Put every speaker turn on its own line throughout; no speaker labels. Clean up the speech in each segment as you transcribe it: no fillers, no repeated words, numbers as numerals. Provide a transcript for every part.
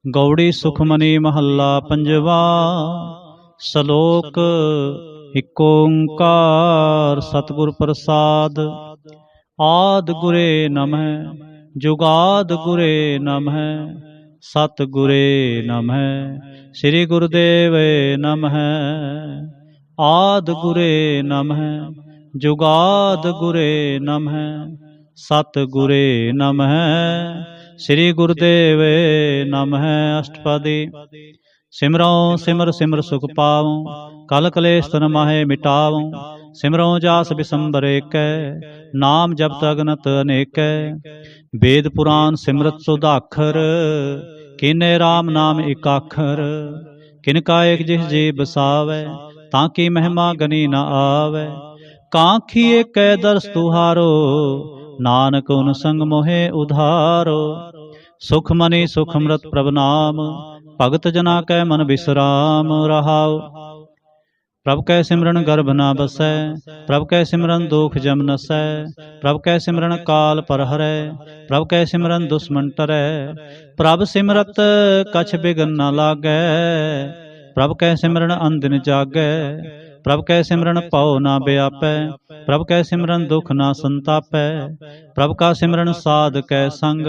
गौड़ी सुखमनी महला पंजवा। सलोक इक ओंकार सतगुर प्रसाद। आद गुरे नमः जुगाद गुरे नमः सतगुरे नमः श्री गुरुदेव नमः। आद गुरे नमः जुगाद गुरे नमः सतगुरे नमः श्री गुरुदेव नमः। अष्टपदी। सिमरो सिमर सिमर सुख पावों कल कलेश तन माहे मिटावों। सिमरो जास बिसंबर एकै नाम जपत अगनत अनेकै। वेद पुराण सिमरत सुधाखर किने राम नाम एकाखर। किनका एक जिस जी बसावै ताकि महिमा गनी न आवै। कांखी एकै दर्श तुहारो नानक उन संग मोहे उधारो। सुख मनी सुख अमृत प्रभ नाम भगत जना कै मन विश्राम रहाओ। प्रभ कै सिमरन गर्भ न बसै प्रभ कै सिमरन दुख जम नसै। प्रभ कै सिमरन काल पर हरै प्रभ कै सिमरन दुश्मन टरै। प्रभ सिमरत कछ बिघन न लागै प्रभ कै सिमरन अनदिन जागै। प्रभ कै सिमरन पौ न व्यापै प्रभ कै सिमरन दुख न संतापै। प्रभ का सिमरन साध कै संग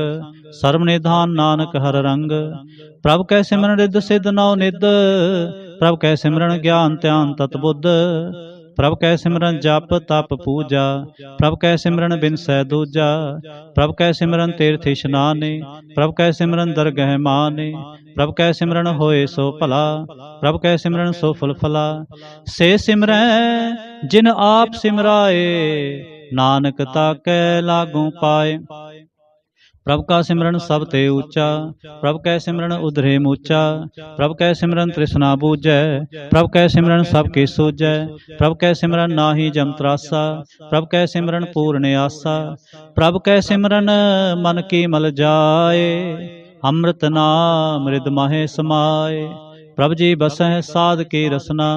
सर्व निधान नानक हर रंग। प्रभ कै सिमरन रिद्ध सिद्ध नौ निध प्रभ कै सिमरन ज्ञान ध्यान तत बुद्ध। प्रभ कै सिमरन जप तप पूजा प्रभ कै सिमरन बिनसै दूजा। प्रभ कै सिमरन तीर्थ इशनाने प्रभ कै सिमरन दरगह माने। प्रभ कै सिमरन होए सो भला प्रभ कै सिमरन सो फल फला। से सिमरै जिन आप सिमराए नानक ताकै लागू पाए। प्रभ का सिमरन सब ते ऊंचा प्रभ कै सिमरन उधरे मूचा। प्रभ कै सिमरन तृष्णा बूझै प्रभ कै सिमरन सब की सूझै। प्रभ कै सिमरन नाहि जम त्रासा प्रभ कै सिमरन पूर्ण आसा। प्रभ कै सिमरन मन की मल जाए अमृत नाम रिद माहे समाए। प्रभ जी बसै साध की रसना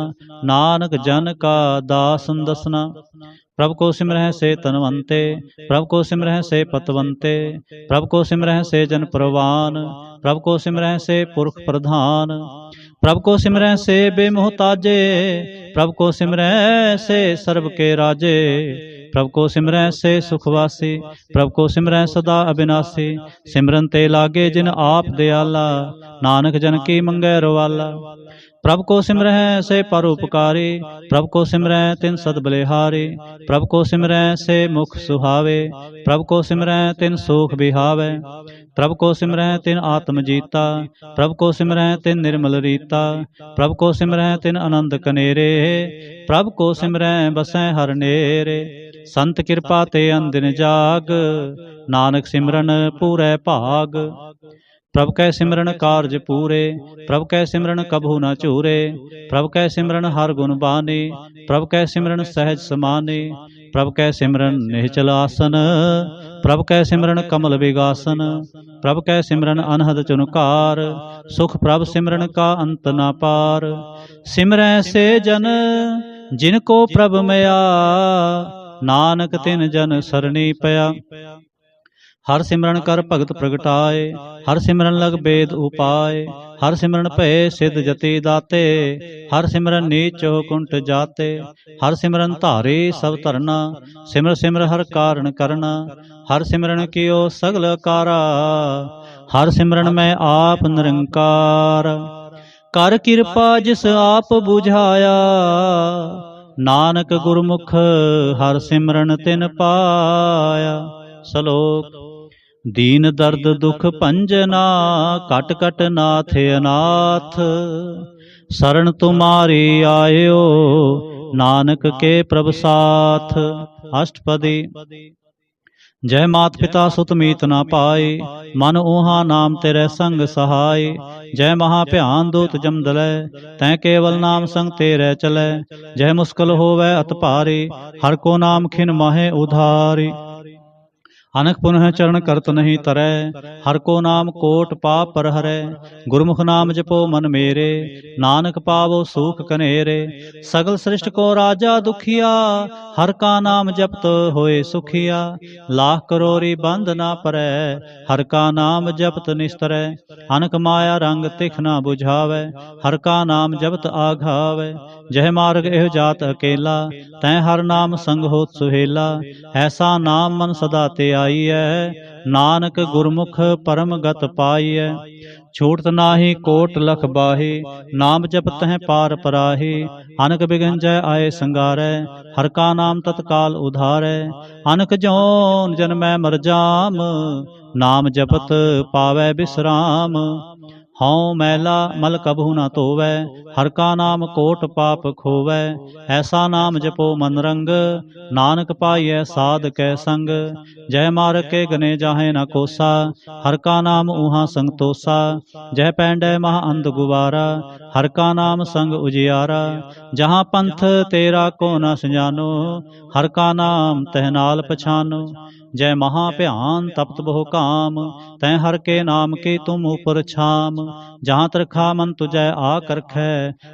नानक जन का दासन दसना। प्रभ को सिमरह से तनवंते प्रभ को सिमरह से पतवंते। प्रभ को सिमरह से जन प्रवान प्रभ को सिमरह से पुरख प्रधान। प्रभ को सिमरह से बेमोहताजे प्रभ को सिमरह से सर्व के राजे। प्रभ को सिमरह से सुखवासी प्रभ को सिमरह सदा अविनाशी। सिमरन ते लागे जिन आप दयाला नानक जन की मंगै रवाला। प्रभ को सिमरह से परोपकारी प्रभ को सिमरह तिन सद बलिहारी। प्रभ को सिमरह से मुख सुहावे प्रभ को सिमरह तिन सुख बिहावे। प्रभ को सिमरह तिन आत्म जीता प्रभ को सिमरह तिन निर्मल रीता। प्रभ को सिमरह तिन आनंद कनेरे प्रभ को सिमरह बसै हर नेरे। संत कृपा ते अंदिन जाग नानक सिमरन पूरै भाग। प्रभ कै सिमरन कारज पूरे प्रभ कै सिमरन कभू न चूरे। प्रभ कै सिमरन हर गुण बानी प्रभ कै सिमरन सहज समाने। प्रभ कै सिमरन निश्चल आसन प्रभ कै सिमरन कमल विगासन। प्रभ कै सिमरन अनहद चुनकार सुख प्रभ सिमरन का अंत न पार। सिमरै से जन जिनको प्रभ मया नानक तिन जन सरणी पया। हर सिमरन कर भगत प्रगटाए हर सिमरन लग बेद उपाय। हर सिमरन भय सिद्ध जति दाते हर सिमरन नीच कुंठ जाते। हर सिमरन धारे सब धरना सिमर सिमर हर कारण करना। हर सिमरन कियो सगल कारा हर सिमरन में आप निरंकार। कर कृपा जिस आप बुझाया नानक गुरमुख हर सिमरन तिन पाया। सलोक। दीन दर्द दुख भंजना कट कट नाथ अनाथ। शरण तुम्हारी आयो नानक के प्रभ साथ। अष्टपदी। जय मात पिता सुत मीत ना पाए मन ऊहा नाम तेरे संग सहाय। जय महाभ्यान दूत जम दलै तै केवल नाम संग तेरे चलै। जय मुश्किल होवै अत भारी हर को नाम खिन माहे उधारी। अनक पुनः चरण करत नहीं तरੈ, हर को नाम कोट पाप पर हरै। गुरमुख नाम जपो मन मेरे, नानक पावो सुख कनेरे। सगल सृष्टि को राजा दुखिया, हर का नाम जपत होए सुखिया। लाख करोरी बंद ना परੈ, हर का नाम जपत निस्तरै। अनक माया रंग तिख ना बुझावै, हर का नाम जपत आघावै। जह मार्ग एह जात अकेला, तै हर नाम संग होत सुहेला। ऐसा नाम मन सदा ते आईਐ, नानक गुरमुख परम गत पाईਐ। छूटत नाहि कोट लख बाहि, नाम जपत हैं पार पराहि। अनक बिघन जय आए संगारै, हर का नाम तत्काल उधारै। अनक जोन जन्मै मर जाम, नाम जपत पावै बिसराम। हਉ मैला मल कबहु न धोवै, हर का नाम कोट पाप खोवै। ऐसा नाम जपो मन रंग, नानक पाईਐ साध कै संग। जय मार्ग के गने जाहे न कोसा, हर का नाम ऊहा संग तोसा। जय पैंडै महा अंध गुबारा, हर का नाम संग उजियारा। जहाँ पंथ तेरा को न सजानो, हर का नाम तह नाल पछानो। जय महाभयान तपत बहु काम, तै हर के नाम की तुम ऊपर छाम। जहाँ तरखा मन तुझै आ करखै,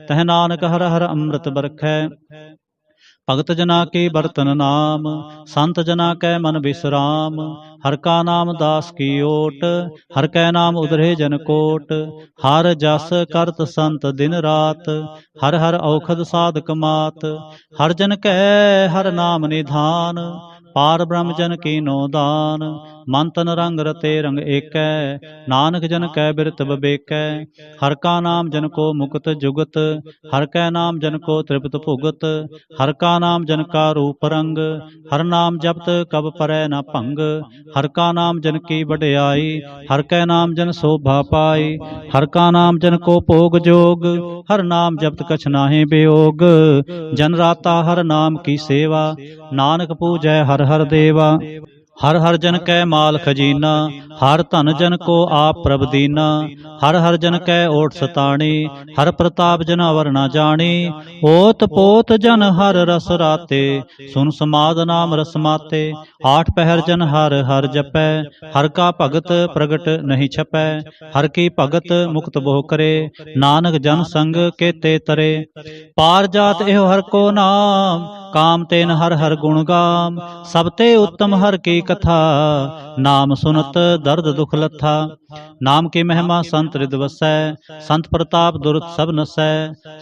तह नानक हर हर अमृत बरखै। भगत जना के बरतन नाम, संत जना कै मन विश्राम। हर का नाम दास की ओट, हर कै नाम उधरे जन कोट। हर जस करत संत दिन रात, हर हर औखद साधक मात। हर जन कै हर नाम निधान, पार ब्रह्म जन कीनो दान। मन तन रंग रते रंग एकै, नानक जन कै बिरत बबेकै। हर का नाम जन को मुकुत जुगत, हर कै नाम जन को तृप्त भुगत। हर का नाम जन का रूप रंग, हर नाम जपत कब परै न भंग। हर का नाम जन की वਡਿਆਈ, हर कै नाम जन शोभा पाई। हर का नाम जन को भोग जोग, हर नाम जपत कछ नाहि वियोग। जन राता हर नाम की सेवा, नानक पूजै हर हर देवा। हर हर जन कै माल खजीना, हर धन जन को आप प्रभ दीना। हर हर जन कै ओट सताणी, हर प्रताप जन अवर न जानी। ओत पोत जन हर रस राते, सुन समाद नाम रस माते। आठ पहर जन हर हर जपै, हर का भगत प्रगट नहीं छपै। हर की भगत मुक्त बोह करे, नानक जन संग केते तरे। पार जात एहो हर को नाम, काम तेन हर हर गुण गाम। सब ते उत्तम हर की कथा, नाम सुनत दर्द दुख लथा। नाम की महिमा संत हृद वसै, संत प्रताप दुरत सब नसै।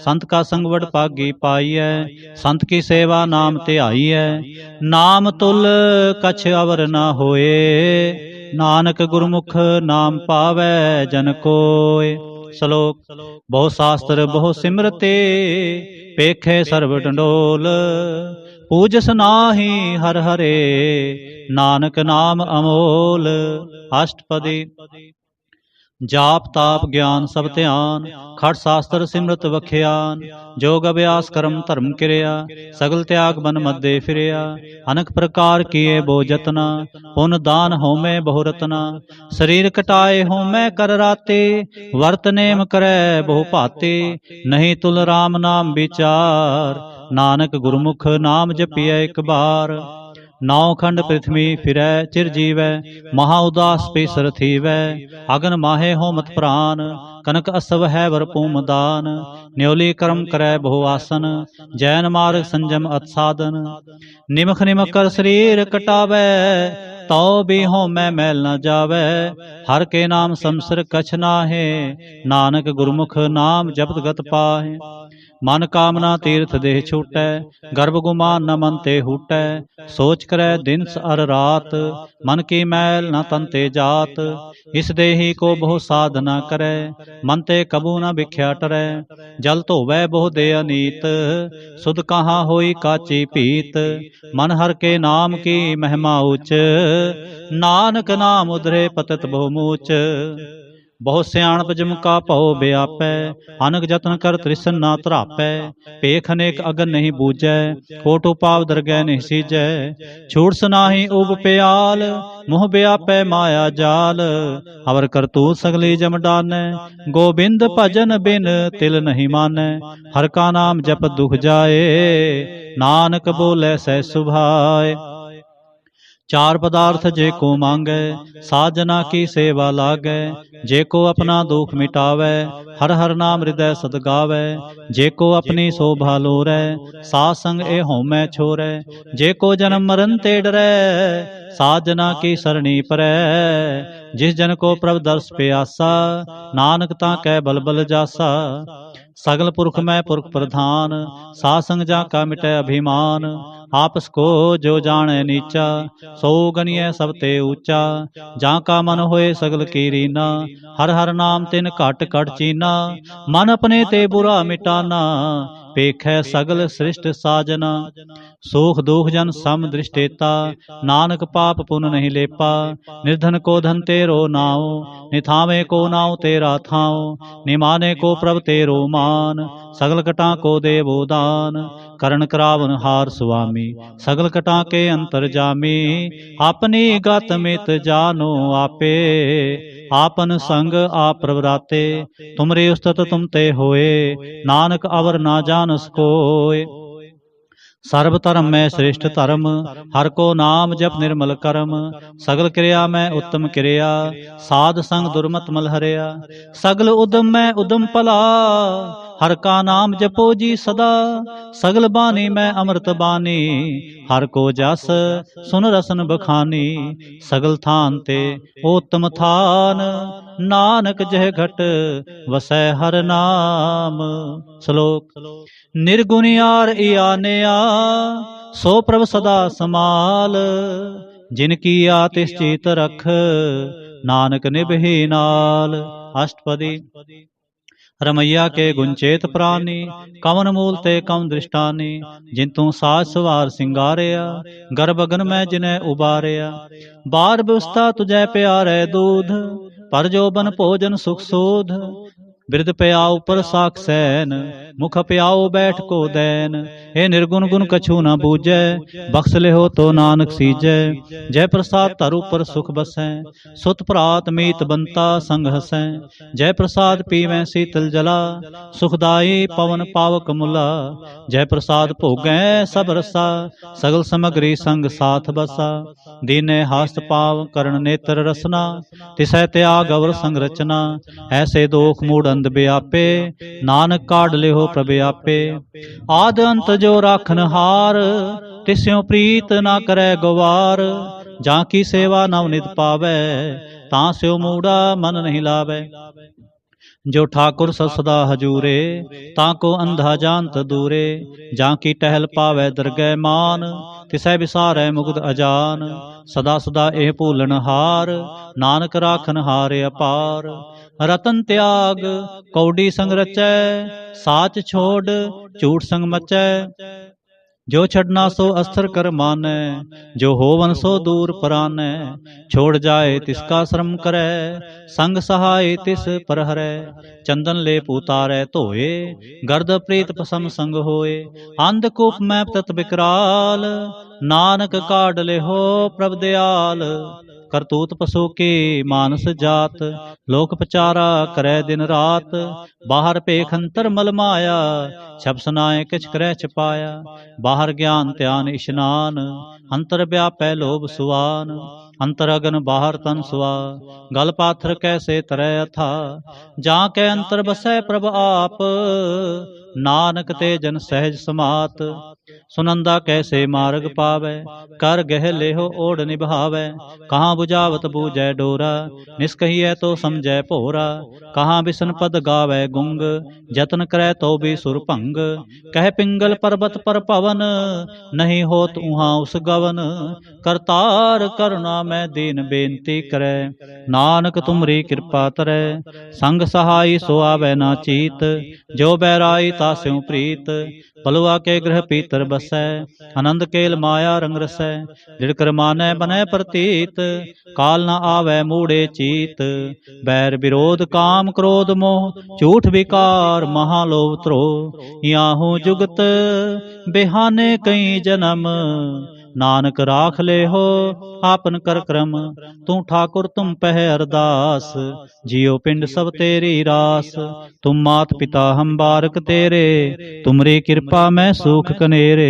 संत का संग वड पागी पाईऐ, संत की सेवा नाम ध्याईऐ। नाम तुल कछ अवर न होए, नानक गुरमुख नाम पावै जन कोय। श्लोक। बहु शास्त्र बहु सिमरते, पेखे सर्व डंडोल। पूजस नाहि हर हरे, नानक नाम अमोल। अष्टपदी। जाप ताप ज्ञान सब ध्यान, खट शास्त्र सिमरत वख्यान। जोग अभ्यास कर्म धर्म क्रिया, सगल त्याग बन मध्य फिरिया। अनक प्रकार किए बो जतना, पुन दान होमै बहु रतना। शरीर कटाए होमै कर राते, वर्त नेम करै बहु भाते। नहीं तुल राम नाम विचार, नानक गुरमुख नाम जपिए एक बार। नौ खंड पृथ्वी फिरै चिर जीवै, महा उदास पीसर थीवै। अगन माहे होमत प्राण, कनक असव है वर पूम दान। न्योली कर्म करै बहु आसन, जैन मार्ग संजम अत साधन। निमख निमख कर शरीर कटावै, तो भी होमै मैल न जावै। हर के नाम समसर कछ नाहे, नानक गुरमुख नाम जपत गत पाहे। मन कामना तीर्थ देह छूटै, गर्भ गुमान न मन ते हूटै। सोच करै दिन अर रात, मन की मैल न तन ते जात। इस देही को बहु साधना करै, मन ते कबू न भिख्या टरै। जल धोवै बहु दे अनीत, सुध कहाँ होई काची पीत। मन हर के नाम की महिमा उच, नानक नाम उधरे पतित बहु मूच। बहुत सियाणप जम का भਉ व्यापै, अनक जतन कर तृष्ण ना धरापै। पेख अनेक अगन नहीं बूझै, कोट उपाव दरगह नहीं सीजै। छूट सुनाही उब प्याल, मुँह व्यापै माया जाल। अवर करतूत सगली जम डानै, गोबिंद भजन बिन तिल नहीं मानै। हर का नाम जप दुख जाए, नानक बोले सह सुभाए। चार पदार्थ जे को मांगै, साजना की सेवा लागै। जे को अपना दुख मिटावै, हर हर नाम हृदय सद गावै। जे को अपनी शोभा लोरै, साध संग ए होमै छोरै। जे को जन्म मरण ते डरै, साजना की सरणी परै। जिस जन को प्रभ दर्श प्यासा, नानक ताकै बल बल जासा। सगल पुरख मैं पुरख प्रधान, साध संग जा का मिटै अभिमान। आपस को जो जाने नीचा, सो गनिय सब ते ऊंचा। जा का मन होए सगल की रीना, हर हर नाम तिन घट घट चीना। मन अपने ते बुरा मिटाना, पेखै सगल सृष्ट साजना। सुख दुख जन सम दृष्टेता, नानक पाप पुन नहीं लेपा। निर्धन को धन तेरो नाओ, निथावे को नाव तेरा थाओ। निमाने को प्रभ तेरो मान, सगल कटा को देवो दान। करण करावन हार सुआमी, सगल कटा के अंतर जामी। अपनी गत मित जानो आपे, आपन संग आप प्रवराते। तुमरे उस्तत तुम ते होए, नानक अवर ना जानस कोय। सर्व धर्म में श्रेष्ठ धर्म, हर को नाम जप निर्मल करम। सगल क्रिया में उत्तम क्रिया, साध संग दुर्मत मल हरिया। सगल उदम में उदम भला, हर का नाम जपो जी सदा। सगल बानी में अमृत बानी, हर को जस सुन रसन बखानी। सगल थान ते उत्तम थान, नानक जह घट वसै हर नाम। श्लोक। निर्गुणियार इयानेया, सो प्रभ सदा समाल। जिनकी आतिश चीत रख, नानक निभहि नाल। अष्टपदी। रमैया के गुंचेत प्राणी, कवन मूल ते कवन दृष्टानी। जिंतु साज सवार सिंगारिया, गर्भ गगन में जिन्हें उबारिया। बार व्यवस्था तुझे प्यारे दूध, पर जो बन भोजन सुख सोध। बिरद प्याओ पर साख सैन, मुख प्याओ बैठ को दैन। हे निर्गुण गुण कछु न बूझै, बख्श ले हो तो नानक सीजै। जय प्रसाद तरु पर सुख बसै, सुत प्रात मीत बनता संग हसै। जय प्रसाद पीवै शीतल जला, सुखदाई पवन पावक मुला। जय प्रसाद भोगै सब रसा, सगल समग्री संग साथ बसा। दीने हास्त पाव करण नेत्र रसना, तिसै त्याग अवर संग रचना। ऐसे दोख मूड अंध व्यापे, नानक काढ़ ले हो प्रभ आपे। आद अंत जो राखन हार, तिस्यों प्रीत ना करे गवार। जाकी सेवा नवनित पावै, तां स्यो मूढ़ा मन नहीं लावै। जो ठाकुर सदा हजूरे, ताको अंधा जानत दूरे। जाकी टहल पावै दरगह मान, तिसै विसारै मुग्ध अजान। सदा सदा एह भूलन हार, नानक राखन हार अपार। रतन त्याग कौडी संग रचै, साच छोड़ झूठ संग मचै। जो छड़ना सो अस्त्र कर मानै, जो होवन सो दूर परानै। छोड़ जाए तिसका श्रम करे, संग सहाय तिस पर हरै। चंदन लेप उतारै धोए, गर्द प्रीत पसम संग होए। अंधकूप में तत विकराल, नानक काढ़ ले हो प्रभ दयाल। करतूत पशु की मानस जात, लोक पचारा करे दिन रात। बाहर पेख अंतर मल माया, छप सुनाए किछ करे छपाया। बाहर ज्ञान ध्यान इशनान, अंतर व्यापै लोभ सुआन। अंतर अगन बाहर तन सुआ, गल पाथर कैसे तरह अथा। जाके अंतर बसै प्रभ आप, नानक ते जन सहज समात। सुनंदा कैसे मार्ग पावै, कर गह लेहो ओढ़ निभावै। कहाँ बुझावत बूझै डोरा, निष्कहियै तो समझै भोरा। कहाँ बिसन पद गावै गुंग, जतन करै तो भी सुर भंग। कह पिंगल पर्वत पर पवन, नहीं होत उहाँ उस गवन। करतार करुणा मैं दीन बेनती करै, नानक तुमरी कृपा तरै। संग सहाई सो आवै ना चीत, जो बैराई तास्यों प्रीत। पलुआ के ग्रह पीतर बसै, आनंद केल माया रंग रसै। दिड़कर मानै बनै प्रतीत, काल न आवै मूढ़े चीत। बैर विरोध काम क्रोध मोह, झूठ विकार महालोभ त्रोह। याहू जुगत बेहाने कई जन्म, नानक राख ले हो आपन कर क्रम। तू ठाकुर तुम पह अरदास, जियो पिंड सब तेरी रास। तुम मात पिता हम बारक तेरे, तुमरी कृपा में सुख कनेरे।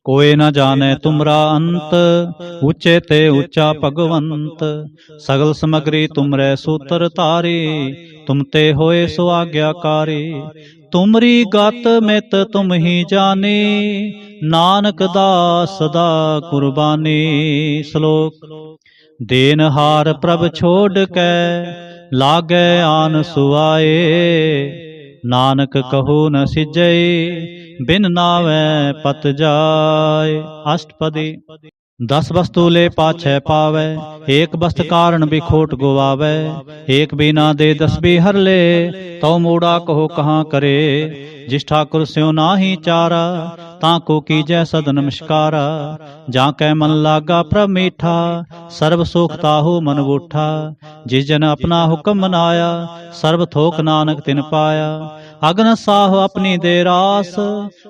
कोई न जाने तुमरा अंत, ऊंचे ते ऊंचा भगवंत। सगल समग्री तुमरे सूत्र तारी, तुम ते होए सो आज्ञाकारी। तुमरी गत मित तुम ही जानी, नानक दास सदा कुर्बानी। श्लोक। देनहार प्रभ छोड़ कै, लागे आन सुआए। नानक कहो न सिजई, बिन नावै पत जाय। अष्टपदी। 10 वस्तु ले पाछै पावै, एक वस्त कारण भी खोट गुवावै। एक बिना दे 10 भी हर ले, तो मूड़ा कहो कहाँ करे। जिस ठाकुर स्यों नाहि चारा, ताको कीजै सद नमस्कारा। जाकै मन लागा प्रभ मीठा, सर्व सुख ताहु मन बूठा। जिस जन अपना हुक्म मनाया, सर्व थोक नानक तिन पाया। अगन साह अपनी दे रास,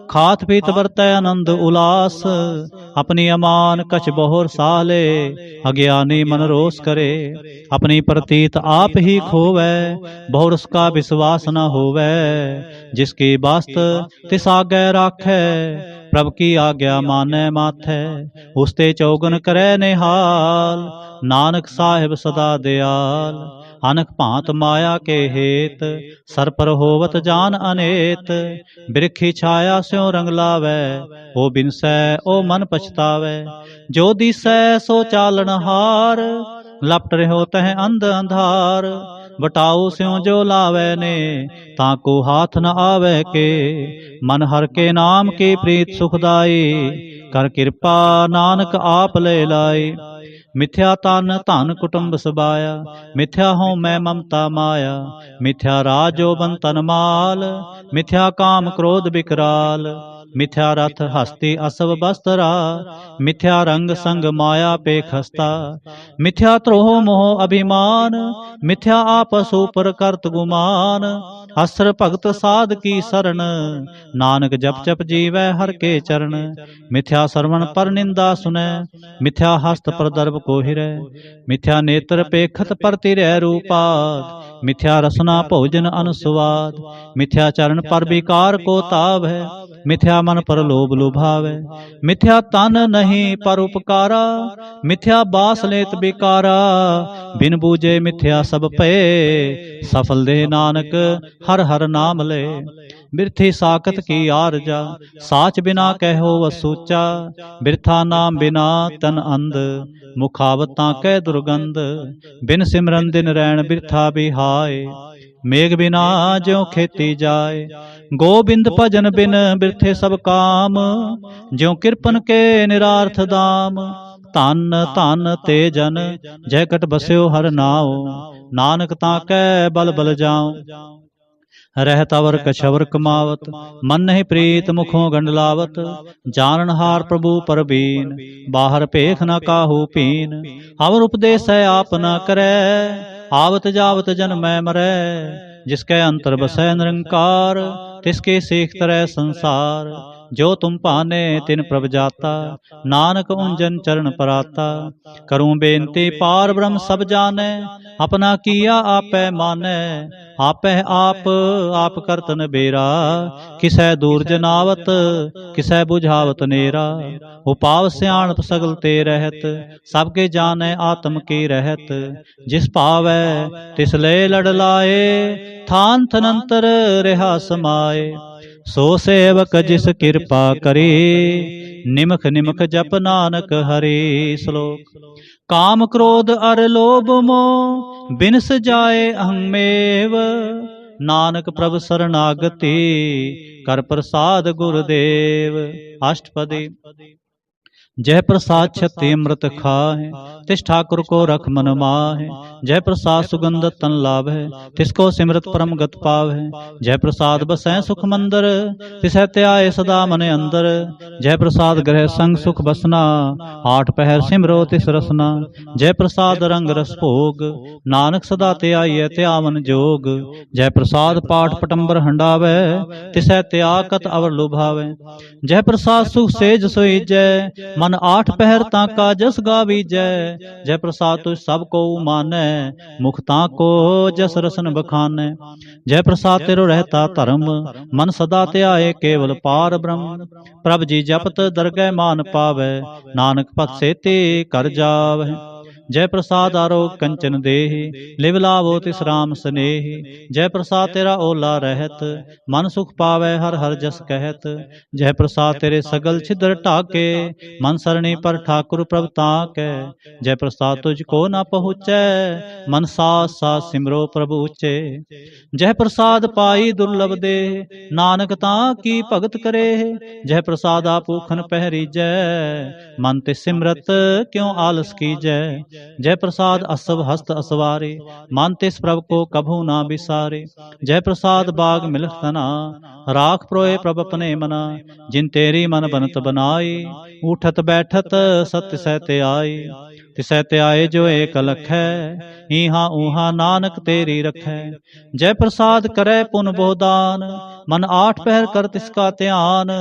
खात पीत बरतै आनंद उलास। अपनी अमान कछ बहुर साले, अज्ञानी मन रोष करे। अपनी प्रतीत आप ही खोवै, बहुर उसका विश्वास न होवै। जिसकी बास्त तिस आगे राखै, प्रभ की आज्ञा मानै माथै। उसते चौगन करे निहाल, नानक साहिब सदा दयाल। अनक भांत माया के हेत, सर पर होवत जान अनेत। बिरखी छाया स्यों रंग लावै, ओ बिनसै ओ मन पछतावै। जो दिसै सो चालन हार, लपट रहो तह अंध अंधार। बटाऊ स्यों जो लावै ने, ताको हाथ न आवे के। मन हर के नाम की प्रीत सुखदाई, कर कृपा नानक आप ले लाई। मिथ्या तन धन कुटुंब सबाया, मिथ्या हों मैं ममता माया। मिथ्या राज जोबन तन माल, मिथ्या काम क्रोध विकराल। मिथ्या रथ हस्ती असव बस्तरा, मिथ्या रंग संग माया पे खस्ता। मिथ्या त्रोह मोह अभिमान, मिथ्या आपस ऊपर करत गुमान। असर भगत साध की शरण, नानक जप जप जीवै हर के चरण। मिथ्या श्रवण पर निंदा सुनै, मिथ्या हस्त पर दर्भ को हिरै। मिथ्या नेत्र पेखत पर तिरै रूपाद, मिथ्या रसना भोजन अनुस्वाद। मिथ्या चरण पर विकार को ताव है, मिथ्या मन पर लोभ लुभावै। मिथ्या तन नहीं पर उपकारा, मिथ्या बास लेत बिकारा। बिन बूझे मिथ्या सब पे, सफल दे नानक हर हर नाम ले। बिरथी साकत की आरजा, साच बिना कहो वसूचा। बिरथा नाम बिना तन अंध, मुखावतां कै दुर्गंध। बिन सिमरन दिन रैन बिरथा बिहाय, मेघ बिना ज्यों खेती जाय। गोबिंद भजन बिन बिरथे सब काम, ज्यों किरपन के निरार्थ दाम। धन धन ते जन, जैकट बस्यो हर नाओ। नानक ताकै बल बल जाऊं, रहत अवर कछवर कमावत। मन नहीं प्रीत मुखों गंडलावत, जाननहार प्रभु परबीन। बाहर पेख न काहू पीन, अवर उपदेश है आप न करे। आवत जावत जन मैं मरै, जिसके अंतर बसै निरंकार। तिसके सीख तरह संसार, जो तुम पाने तिन प्रभ जाता। नानक उंजन चरण पराता, करूं बेनती पार ब्रह्म सब जाने। अपना किया आपै मानै, आपै आप करत नबेरा। किसै दूर जनावत, किसै बुझावत नेरा। उपाव सियाणप सगल ते रहत, सबके जाने आत्म की रहत। जिस पावै तिस ले लड़ लाए, थान थनंतर रहा समाए। सो सेवक जिस कृपा करी, निमख निमख जप नानक हरि। श्लोक। काम क्रोध अर लोभ मोह, बिनस जाए अहमेव। नानक प्रभ शरणागति, कर प्रसाद गुरुदेव। अष्टपदी। जय प्रसाद छति अमृत खाहे, तिस ठाकुर को रख मन माहे। जय प्रसाद सुगंध तन लाभै, तिसको सिमरत परम गत पावै। जय प्रसाद बसै सुख मंदर, तिसै त्याए सदा मन अंदर। जय प्रसाद ग्रह संग सुख बसना, आठ पहर सिमरो तिस रसना। जय प्रसाद रंग रस भोग, नानक सदा त्याइयै त्यावन जोग। जय प्रसाद पाठ पटंबर हंडावै, तिसै त्यागत अवर लुभावै। जय प्रसाद सुख सेज सोईजै, मन आठ पहर ताका जस गावीजै। जय प्रसाद तुझ सब को मानै, मुख ताको जस रसन बखानै। जय प्रसाद तेरो रहता धर्म, मन सदा ध्याए केवल पार ब्रह्म। प्रभ जी जपत दरगह मान पावै, नानक पत सेते कर जावै। जय प्रसाद आरोग कंचन देहि, लिव लावो तिस राम स्नेहि। जय प्रसाद तेरा ओला रहत, मन सुख पावै हर हर जस कहत। जय प्रसाद तेरे सगल छिद्र ढाके, मन सरणी पर ठाकुर प्रभ ताकै। जय प्रसाद तुझको न पहुँचै, मन सास सास सिमरो प्रभु उच्चे। जय प्रसाद पाई दुर्लभ दे, नानक ता की भगत करे। जय प्रसाद आपूखन पहरीजै, मन ते सिमरत क्यों आलस कीजै। जय प्रसाद असव हस्त असवारे, मन तिस प्रभ को कभू ना बिसारे। जय प्रसाद बाग मिलत तना, राख प्रोए प्रभ अपने मना। जिन तेरी मन बनत बनाई, उठत बैठत सत्य सहते आई। तिसै ते आए जो एक अलख है, ईहा ऊहा नानक तेरी रखै। जय प्रसाद करे पुन बोदान, मन आठ पहर कर तिसका ध्यान।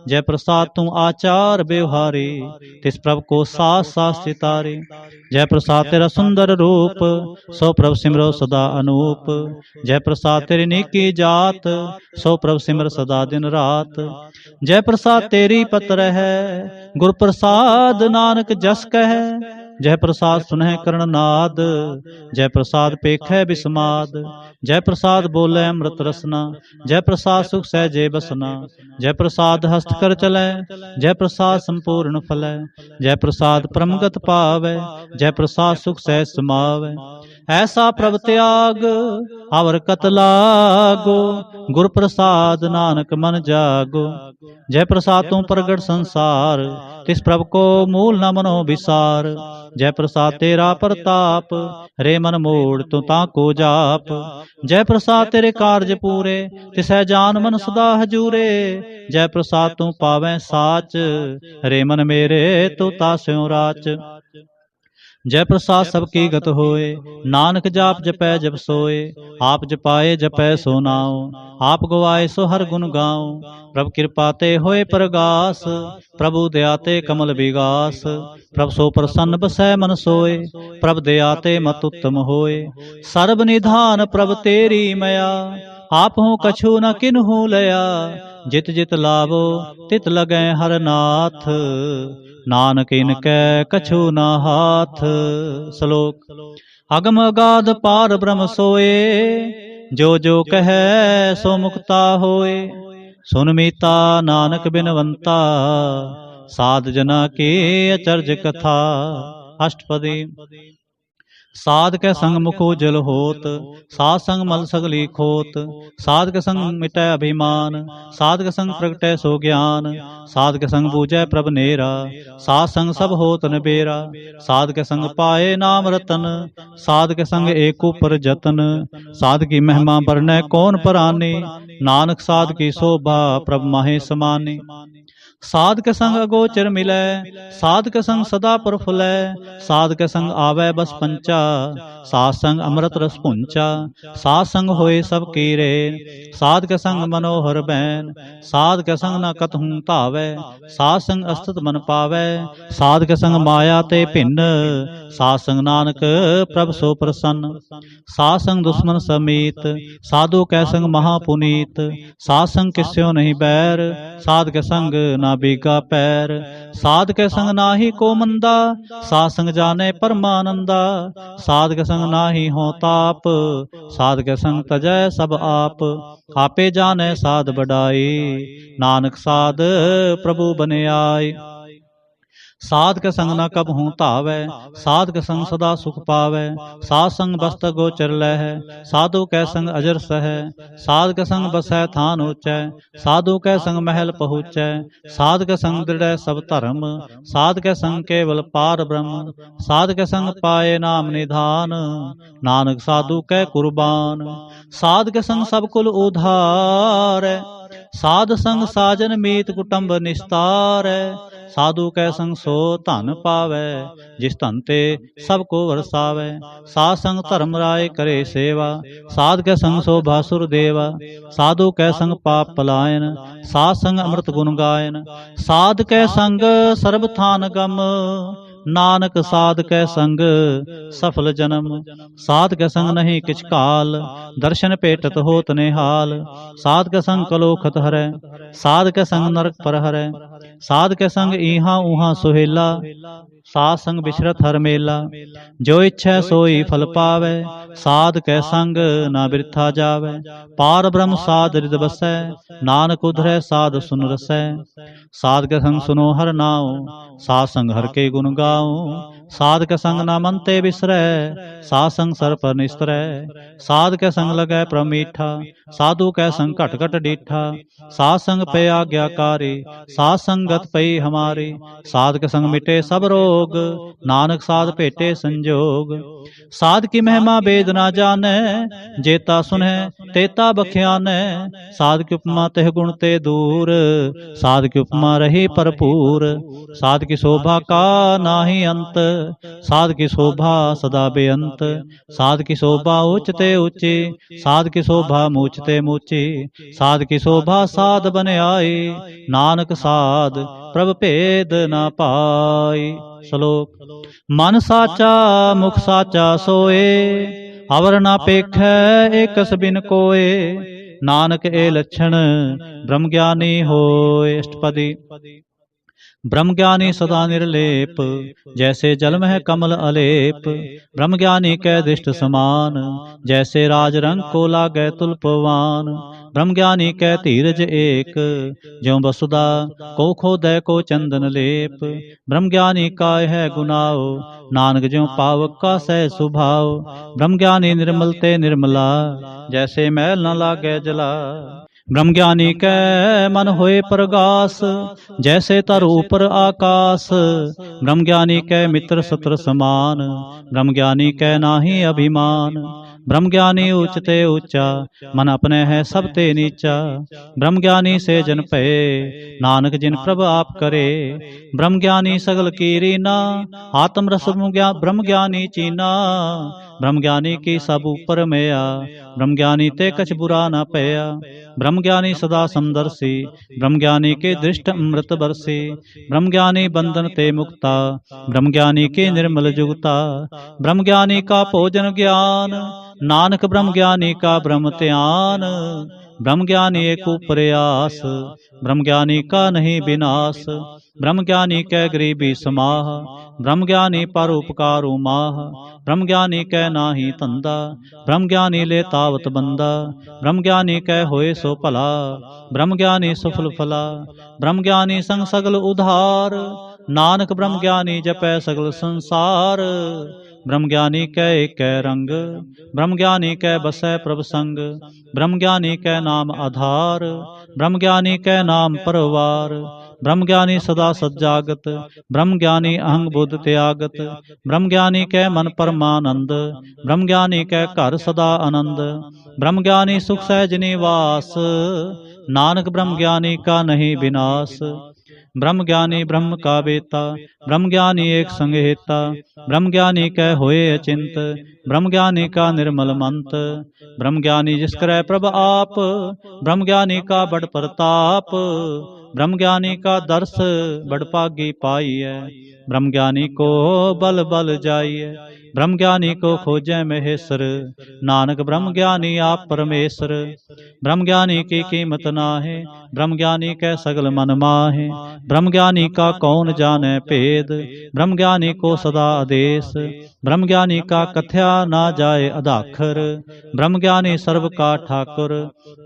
जय प्रसाद तू आचार व्यवहारी, तिस प्रभ को सास सास चितारे। जय प्रसाद तेरा सुंदर रूप, सो प्रभ सिमरो सदा अनूप। जय प्रसाद तेरी नीकी जात, सो प्रभ सिमर सदा दिन रात। जय प्रसाद तेरी पत्र है, गुर प्रसाद नानक जस कह। जय प्रसाद सुनह करण नाद, जय प्रसाद पेखै बिस्माद। जय प्रसाद बोले अमृत रसना, जय प्रसाद सुख सहजे बसना। जय प्रसाद हस्त कर चलै, जय प्रसाद संपूर्ण फलै। जय प्रसाद परमगत पावै, जय प्रसाद सुख सहज समावै। ऐसा प्रभ त्याग अवर कत लागो, गुर प्रसाद नानक मन जागो। जय प्रसाद तू प्रगट संसार, तिस प्रभ को मूल न मनो विसार। जय प्रसाद तेरा प्रताप, रे मन मोड़ तू ताको जाप। जय प्रसाद तेरे कारज पूरे, तिसै जान मन सदा हजूरे। जय प्रसाद तू पावै साच, रे मन मेरे तू तास्यों राच। जय प्रसाद सबकी गत होए, नानक जाप जपै जप सोए। आप जपाए जपै सो नाओ, आप गवाए सो हर गुण गाओ। प्रभ कृपा ते होए प्रगास, प्रभु दया ते कमल विगास। प्रभ सो प्रसन्न बसै मन सोए, प्रभ दया ते मत उत्तम होए। सर्ब निधान प्रभ तेरी मया, आप हूँ कछु न किन्हू लया। जित जित लावो तित लगै हर नाथ, नानक इनकै कछु न हाथ। श्लोक। अगम अगाध पार ब्रह्म सोए, जो जो कहे सो मुक्ता होए। सुन मीता नानक बिनवंता, साध जना की अचरज कथा। अष्टपदी। साध के संग मुख उजल होत, साध संग मल सगली खोत। साध के संग मिटै अभिमान, साध के संग प्रगटै सो ज्ञान। साध के संग बूझै प्रभ नेरा, साध संग सब होत नबेरा। साध के संग पाए नाम रतन, साध के संग एक ऊपर जतन। साध की महिमा बरनै कौन पराने, नानक साध की शोभा प्रभ माहे समाने। साध के संग अगोचर मिलै, साध के संग सदा प्रफुल्लै। साध के संग आवे बस पंचा, साध संग अमृत रस पुंचा। साध संग होए सब कीरे, साध के संग मनोहर बैन। साध के संग न कतहूँ धावै, साध संग अस्तित मन पावै। साध के संग माया ते भिन्न, साध संग नानक प्रभ सो प्रसन्न। साध संग दुश्मन समीत, साधु कै संग महापुनीत। साध संग किस्यो नहीं बैर, साध के संग ना बीगा पैर। साध के संग नाहि को मंदा, साध संग जाने परमानंदा। साध के संग नाहि हो ताप, साध के संग तजै सब आप। आपे जाने साध बढ़ाई, नानक साध प्रभु बने आए। साध के संग न कबहूँ धावै, साध के संग सदा सुख पावै। साध संग बस्त गोचर लहै, साधु कै संग अजर सहै। साध के संग बसै थान ऊंचै, साधु कै संग महल पहुँचै। साध के संग दृढ़ सब धर्म, साध के संग केवल पार ब्रह्म। साध के संग पाए नाम निधान, नानक साधु कै कुर्बान। साध के संग सब कुल उधार, साध संग साजन मीत कुटुंब निस्तार। साधु कै संग सो धन पावै, जिस धन ते सब को वरसावै। साध संग धर्म राय करे सेवा, साध कै संग सो भासुर देवा। साधु कै संग पाप पलायन, साध संग अमृत गुण गायन। साध कै संग सर्ब थान गम, नानक साध कै संग सफल जन्म। साध कै संग नहीं किछ काल, दर्शन भेटत होत निहाल। साध कै संग कलोखत हरै, साध कै संग नरक पर हरै। साध कै संग इहां उहां सुहेला, साध संग बिछरत हर मेला। जो इच्छै सोई फल पावै, साध कै संग ना बिरथा जावै। पार ब्रह्म साध हृद बसै, नानक उधरै साध सुन रसै। साध कै संग सुनो हर नाम, साध संग हर के गुण गाओ। साध कै संग ना मन ते बिसरै, साध संग सर पर निस्तरै। साध कै संग लगै प्रभ मीठा, साधु कै संग घट घट डीठा। साध संग पे आज्ञाकारी, साध संगत पई हमारी। साध कै संग मिटे सब रोग, नानक साध भेटे संजोग। साध की महिमा वेद ना जानै, जेता सुनै तेता बख्यानै। साध की उपमा तेह गुण ते दूर, साध की उपमा रही भरपूर। साध की शोभा का नाहि अंत, साध की शोभा सदा बेअंत। साध की शोभा उच्च ते ऊंची, साध की शोभा मूच ते मूची। साध की शोभा साध बन आई, नानक साध प्रभ भेद ना पाई। श्लोक। मन साचा मुख साचा सोए, अवर ना पेखै एकस बिन कोय। नानक ए लक्षण ब्रह्म ज्ञानी होय। अष्टपदी। ब्रह्म ज्ञानी सदा निर्लेप, जैसे जल में कमल अलेप। ब्रह्म ज्ञानी कै दृष्ट समान, जैसे राज रंग को लागै तुल्पवान। ब्रह्म ज्ञानी कै धीरज एक, ज्यों वसुदा को खोदै को चंदन लेप। ब्रह्म ज्ञानी का है गुनाओ, नानक ज्यों पावक का सह सुभाव। ब्रह्म ज्ञानी निर्मल ते निर्मला, जैसे मैल न लागै जला। ब्रह्म ज्ञानी कै मन होए प्रगास, जैसे तर ऊपर आकाश। ब्रह्म ज्ञानी कै मित्र सत्र समान, ब्रह्म ज्ञानी कै नाहि अभिमान। ब्रह्म ज्ञानी उच्च ते ऊंचा, मन अपने है सब ते नीचा। ब्रह्म ज्ञानी से जन भये, नानक जिन प्रभ आप करे। ब्रह्म ज्ञानी सगल की रीना, आत्म रस ब्रह्म ज्ञानी चीना। ब्रह्म ज्ञानी की सब ऊपर मया, ब्रह्म ज्ञानी ते कछ बुरा न पया। ब्रह्म ज्ञानी सदा समदर्शी, ब्रह्म ज्ञानी के दृष्ट अमृत बरसी। ब्रह्म ज्ञानी बंधन ते मुक्ता, ब्रह्म ज्ञानी के निर्मल जुगता। ब्रह्म ज्ञानी का भोजन ज्ञान, नानक ब्रह्म ज्ञानी का ब्रह्म ध्यान। ब्रह्म ज्ञानी एक प्रयास, ब्रह्म ज्ञानी का नहीं विनाश। ब्रह्म ज्ञानी कै गरीबी समाह, ब्रह्म ज्ञानी पर उपकार माह। ब्रह्म ज्ञानी कै नाहि धंधा, ब्रह्म ज्ञानी ले तावत बंदा। ब्रह्म ज्ञानी कै होए सो भला, ब्रह्म ज्ञानी सुफल फला। ब्रह्म ज्ञानी संग सगल उधार, नानक ब्रह्म ज्ञानी जपै सगल संसार। ब्रह्म ज्ञानी कै एक रंग, ब्रह्म ज्ञानी कै बसै प्रभ संग। ब्रह्म ज्ञानी कै नाम आधार, ब्रह्म ज्ञानी कै नाम परवार। ब्रह्म ज्ञानी सदा सज्जागत, ब्रह्म ज्ञानी अहंग बुद्ध त्यागत। ब्रह्म ज्ञानी कै मन परमानंद, ब्रह्म ज्ञानी कै घर सदा आनंद। ब्रह्म ज्ञानी सुख सहज निवास, नानक ब्रह्म ज्ञानी का नहीं विनाश। ब्रह्म ज्ञानी ब्रह्म का बेता, ब्रह्म ज्ञानी एक संग हेता। ब्रह्म ज्ञानी कै होए अचिंत, ब्रह्म ज्ञानी का निर्मल मंत। ब्रह्म ज्ञानी जिस करै प्रभ आप, ब्रह्म ज्ञानी का बड़ प्रताप। ब्रह्म ज्ञानी का दर्श बड़ पागी पाई है, ब्रह्म ज्ञानी को बल बल जाइए। ब्रह्म ज्ञानी को खोजै महेश्वर, नानक ब्रह्म ज्ञानी आप परमेश्वर। ब्रह्म ज्ञानी की कीमत नाहे, ब्रह्म ज्ञानी कै सगल मन माहे। ब्रह्म ज्ञानी का कौन जाने भेद, ब्रह्म ज्ञानी को सदा आदेश। ब्रह्म ज्ञानी का कथ्या ना जाए अधाखर, ब्रह्म ज्ञानी सर्व का ठाकुर।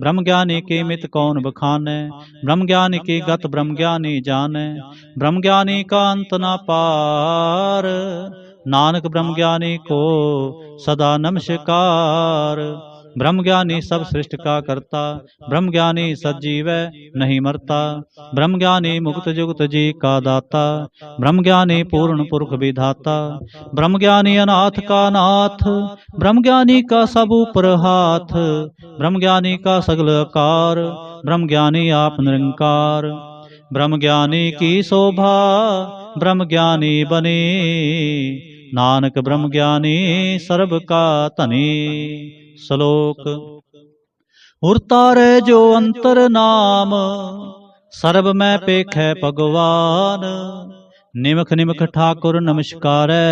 ब्रह्म ज्ञानी की मित कौन बखाने, ब्रह्म ज्ञानी की गत ब्रह्म ज्ञानी जाने। ब्रह्म ज्ञानी का अंत ना पार, नानक ब्रह्म ज्ञानी को सदा नमस्कार। ब्रह्म ज्ञानी सब सृष्टि का करता, ब्रह्म ज्ञानी सजीवै नहीं मरता। ब्रह्म ज्ञानी मुक्त जुगत जी का दाता, ब्रह्म ज्ञानी पूर्ण पुरख विधाता। ब्रह्म ज्ञानी अनाथ का नाथ, ब्रह्म ज्ञानी का सब ऊपर हाथ। ब्रह्म ज्ञानी का सगल आकार, ब्रह्म ज्ञानी आप निरंकार। ब्रह्म ज्ञानी की शोभा ब्रह्म ज्ञानी बने। नानक ब्रह्म ज्ञानी सर्ब का धनी। श्लोक। उरतारे जो अंतर नाम सर्ब में पेखै भगवान। निमख निमख ठाकुर नमस्कारै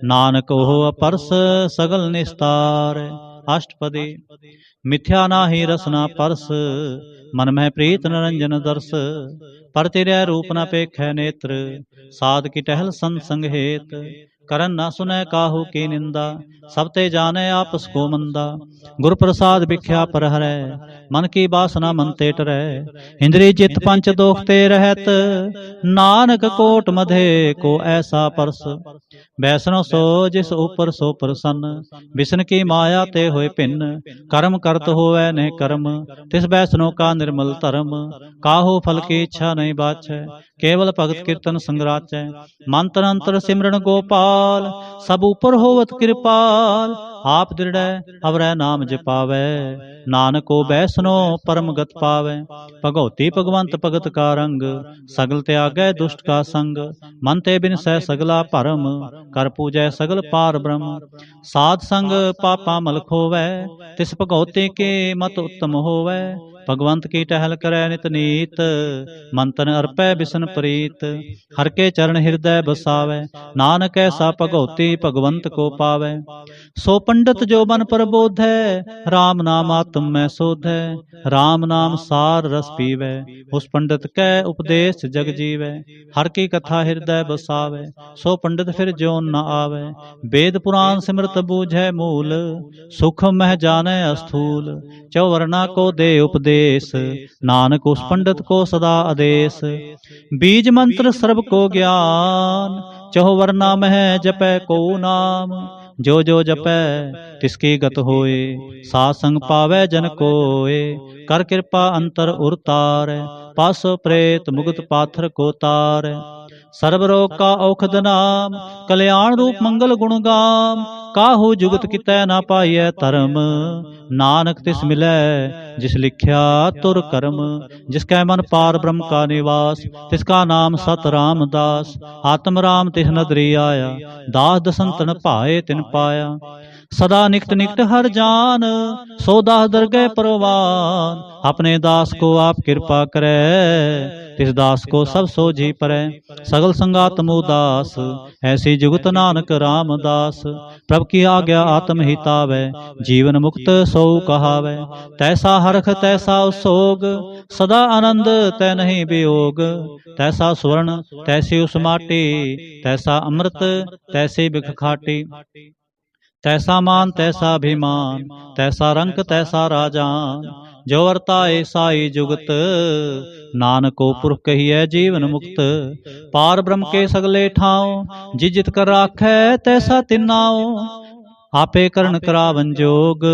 नानक हो अपरस सगल निस्तार। अष्टपदी। मिथ्या नाहि रसना परस मन में प्रीत निरंजन दर्श। परतिरय रूप न पेखै नेत्र साध की टहल संसंग हेत। करन न सुनै काहू की निंदा सब ते जाने आपस को मंदा। गुर प्रसाद भिख्या पर हरै मन की बासना मन ते टरै। इंद्रिय चित पंच दोख ते रहत नानक कोट मधे को ऐसा परस। वैष्णव सो जिस ऊपर सो प्रसन्न विष्णु की माया ते होए भिन्न। कर्म करत होवै नहीं कर्म तिस वैष्णव का निर्मल धर्म। काहू फल की इच्छा नहीं बाछै केवल भगत कीर्तन संगराचै। मंत्र अंतर सिमरन गोपाल सब ऊपर होवत कृपाल। आप दृढ़ अवरै नाम जपावै नानक को वैष्णो परम गत पावै। भगवती भगवंत भगत का रंग सगल त्यागै दुष्ट का संग। मन ते बिन सह सगला भरम कर पूजै सगल पार ब्रह्म। साध संग पापा मल खोवै तिस भगवती के मत उत्तम होवै। भगवंत की टहल करै नित नीत मंतन अर्पै बिसन प्रीत। हर के चरण हृदय बसावै नानक ऐसा भगवती भगवंत को पावै। सो पंडित जो मन प्रबोधै राम नाम आत्म में शोधै। राम नाम सार रस पीवै उस पंडित कै उपदेश जग जीवै। हर की कथा हृदय बसावै सो पंडित फिर जोन न आवै। वेद पुराण सिमरत बूझै मूल सुख मह जानै अस्थूल। चौवर्णा को दे उपदेश नानक उस पंडित को सदा आदेश। बीज मंत्र सर्ब को ज्ञान चौवर्णा मह जपै को नाम। जो जो जपै तिसकी गत होए साध संग पावै जन कोय। कर कृपा अंतर उरतार पास प्रेत मुगत पाथर को तार। सर्व रोग का औखद नाम कल्याण रूप मंगल गुण गाम। काहू जुगत कितै ना पाइयै धर्म नानक तिस मिलै जिस लिख्या तुर कर्म। जिसकै मन पार ब्रह्म का निवास तिसका नाम सत रामदास। आत्म राम तिस नदरी आया दास दसंतन भाए तिन पाया। सदा निकट निकट हर जान सो दास दरगह परवान। अपने दास को आप कृपा करे तिस दास को सब सोझी परै। सगल संगात उदास ऐसी जुगत नानक रामदास। प्रभु की आज्ञा आत्म हितावै जीवन मुक्त सो कहावै। तैसा हरख तैसा सोग सदा आनंद तै नहीं वियोग। तैसा स्वर्ण तैसी उस माटी तैसा अमृत तैसी बिख खाटी। तैसा मान तैसा अभिमान तैसा रंक तैसा राजान। जो वर्ताए साई जुगत नानक को पुरख कहिए जीवन मुक्त। पार ब्रह्म के सगले ठाव जिस जित कर राखै तैसा तिन्नाओ। आपे करण करावन जोग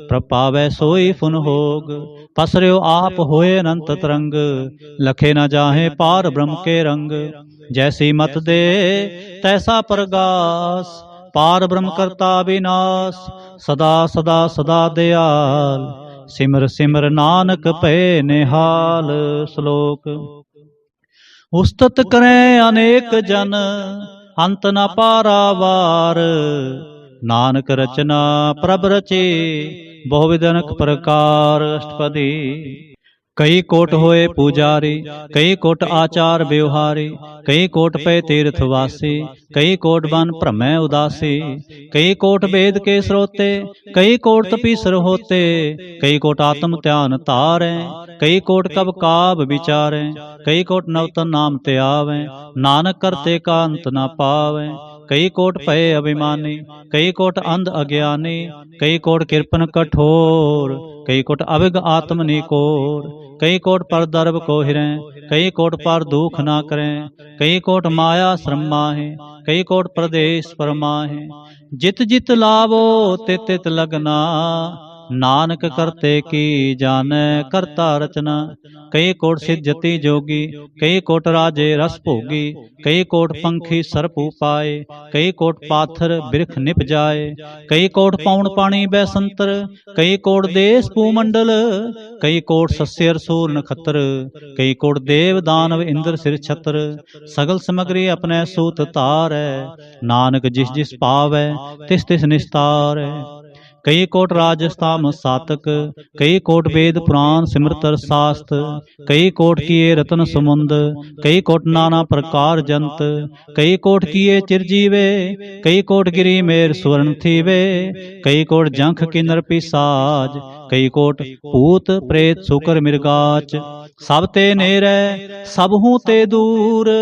प्रपावै सोई फुन होग। पसर्यो आप होए अनंत तरंग लखे न जाहे पार ब्रह्म के रंग। जैसी मत दे तैसा प्रगास पार ब्रह्म करता विनाश। सदा सदा सदा दयाल सिमर सिमर नानक पे निहाल। श्लोक। उस्तत करें अनेक जन अंत न पारावार। नानक रचना प्रभ रचे बहुविध अनेक प्रकार। अष्टपदी। कई कोट होए पुजारी कई कोट आचार व्यवहारी। कई कोट पे तीर्थवासी कई कोट बन भ्रमै उदासी। कई कोट वेद के स्रोते कई कोट तपीसर होते। कई कोट आत्म ध्यान तारै कई कोट कब काब विचारै। कई कोट नवतन नाम ते आवै नानक करते का अंत न पावै। कई कोट भय अभिमानी कई कोट अंध अज्ञानी। कई कोट कृपन कठोर कई कोट अविग आत्म निकोर। कई कोट पर दर्भ को हिरें कई कोट पर दुख ना करें। कई कोट माया श्रम माहे कई कोट प्रदेश परमाहे। जित जित लावो तित तित लगना नानक करते की जानै करता रचना। कई कोट सिद्ध जति जोगी, कई कोट राजे रस भोगी, कई कोट पंखी सरप उपाय, कई कोट पाथर बिरख निप जाए, कई कोट पौन पानी बैसंतर, कई कोट देश भूमंडल, कई कोट सस्य रसूल नखत्र, कई कोट देव दानव इंद्र सिर छत्र। सगल समग्री अपने सूत तारै, नानक जिस जिस पावै तिस तिस निस्तारै। कई कोट राजस्थाम सातक, कई कोट वेद पुराण सिमृतर शास्त्र, कई कोट किए रतन सुमुंद, कई कोट नाना प्रकार जंत, कई कोट किए चिरजीवे, कई कोट गिरी मेर स्वर्ण थीवे, कई कोट जंख किन्नर पिसाज, कई कोट भूत प्रेत सुकर मिर्गाच। सब ते नेरै सब हूँ ते दूर,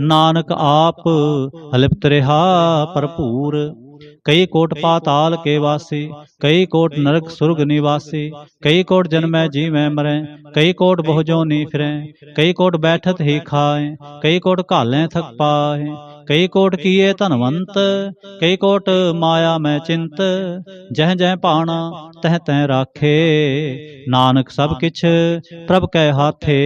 नानक आप अलिप्त रहा भरपूर। कई कोट पाताल के वासी, कई कोट नरक सुरग निवासी, कई कोट जन्मै जीवै मरै, कई कोट बहुजोनी फिरै, कई कोट बैठत ही खाए, कई कोट घालें थक पाए, कई कोट किए धनवंत, कई कोट माया में चिंत। जह जह पाना तह तह राखे, नानक सब किछ प्रभ कै हाथे।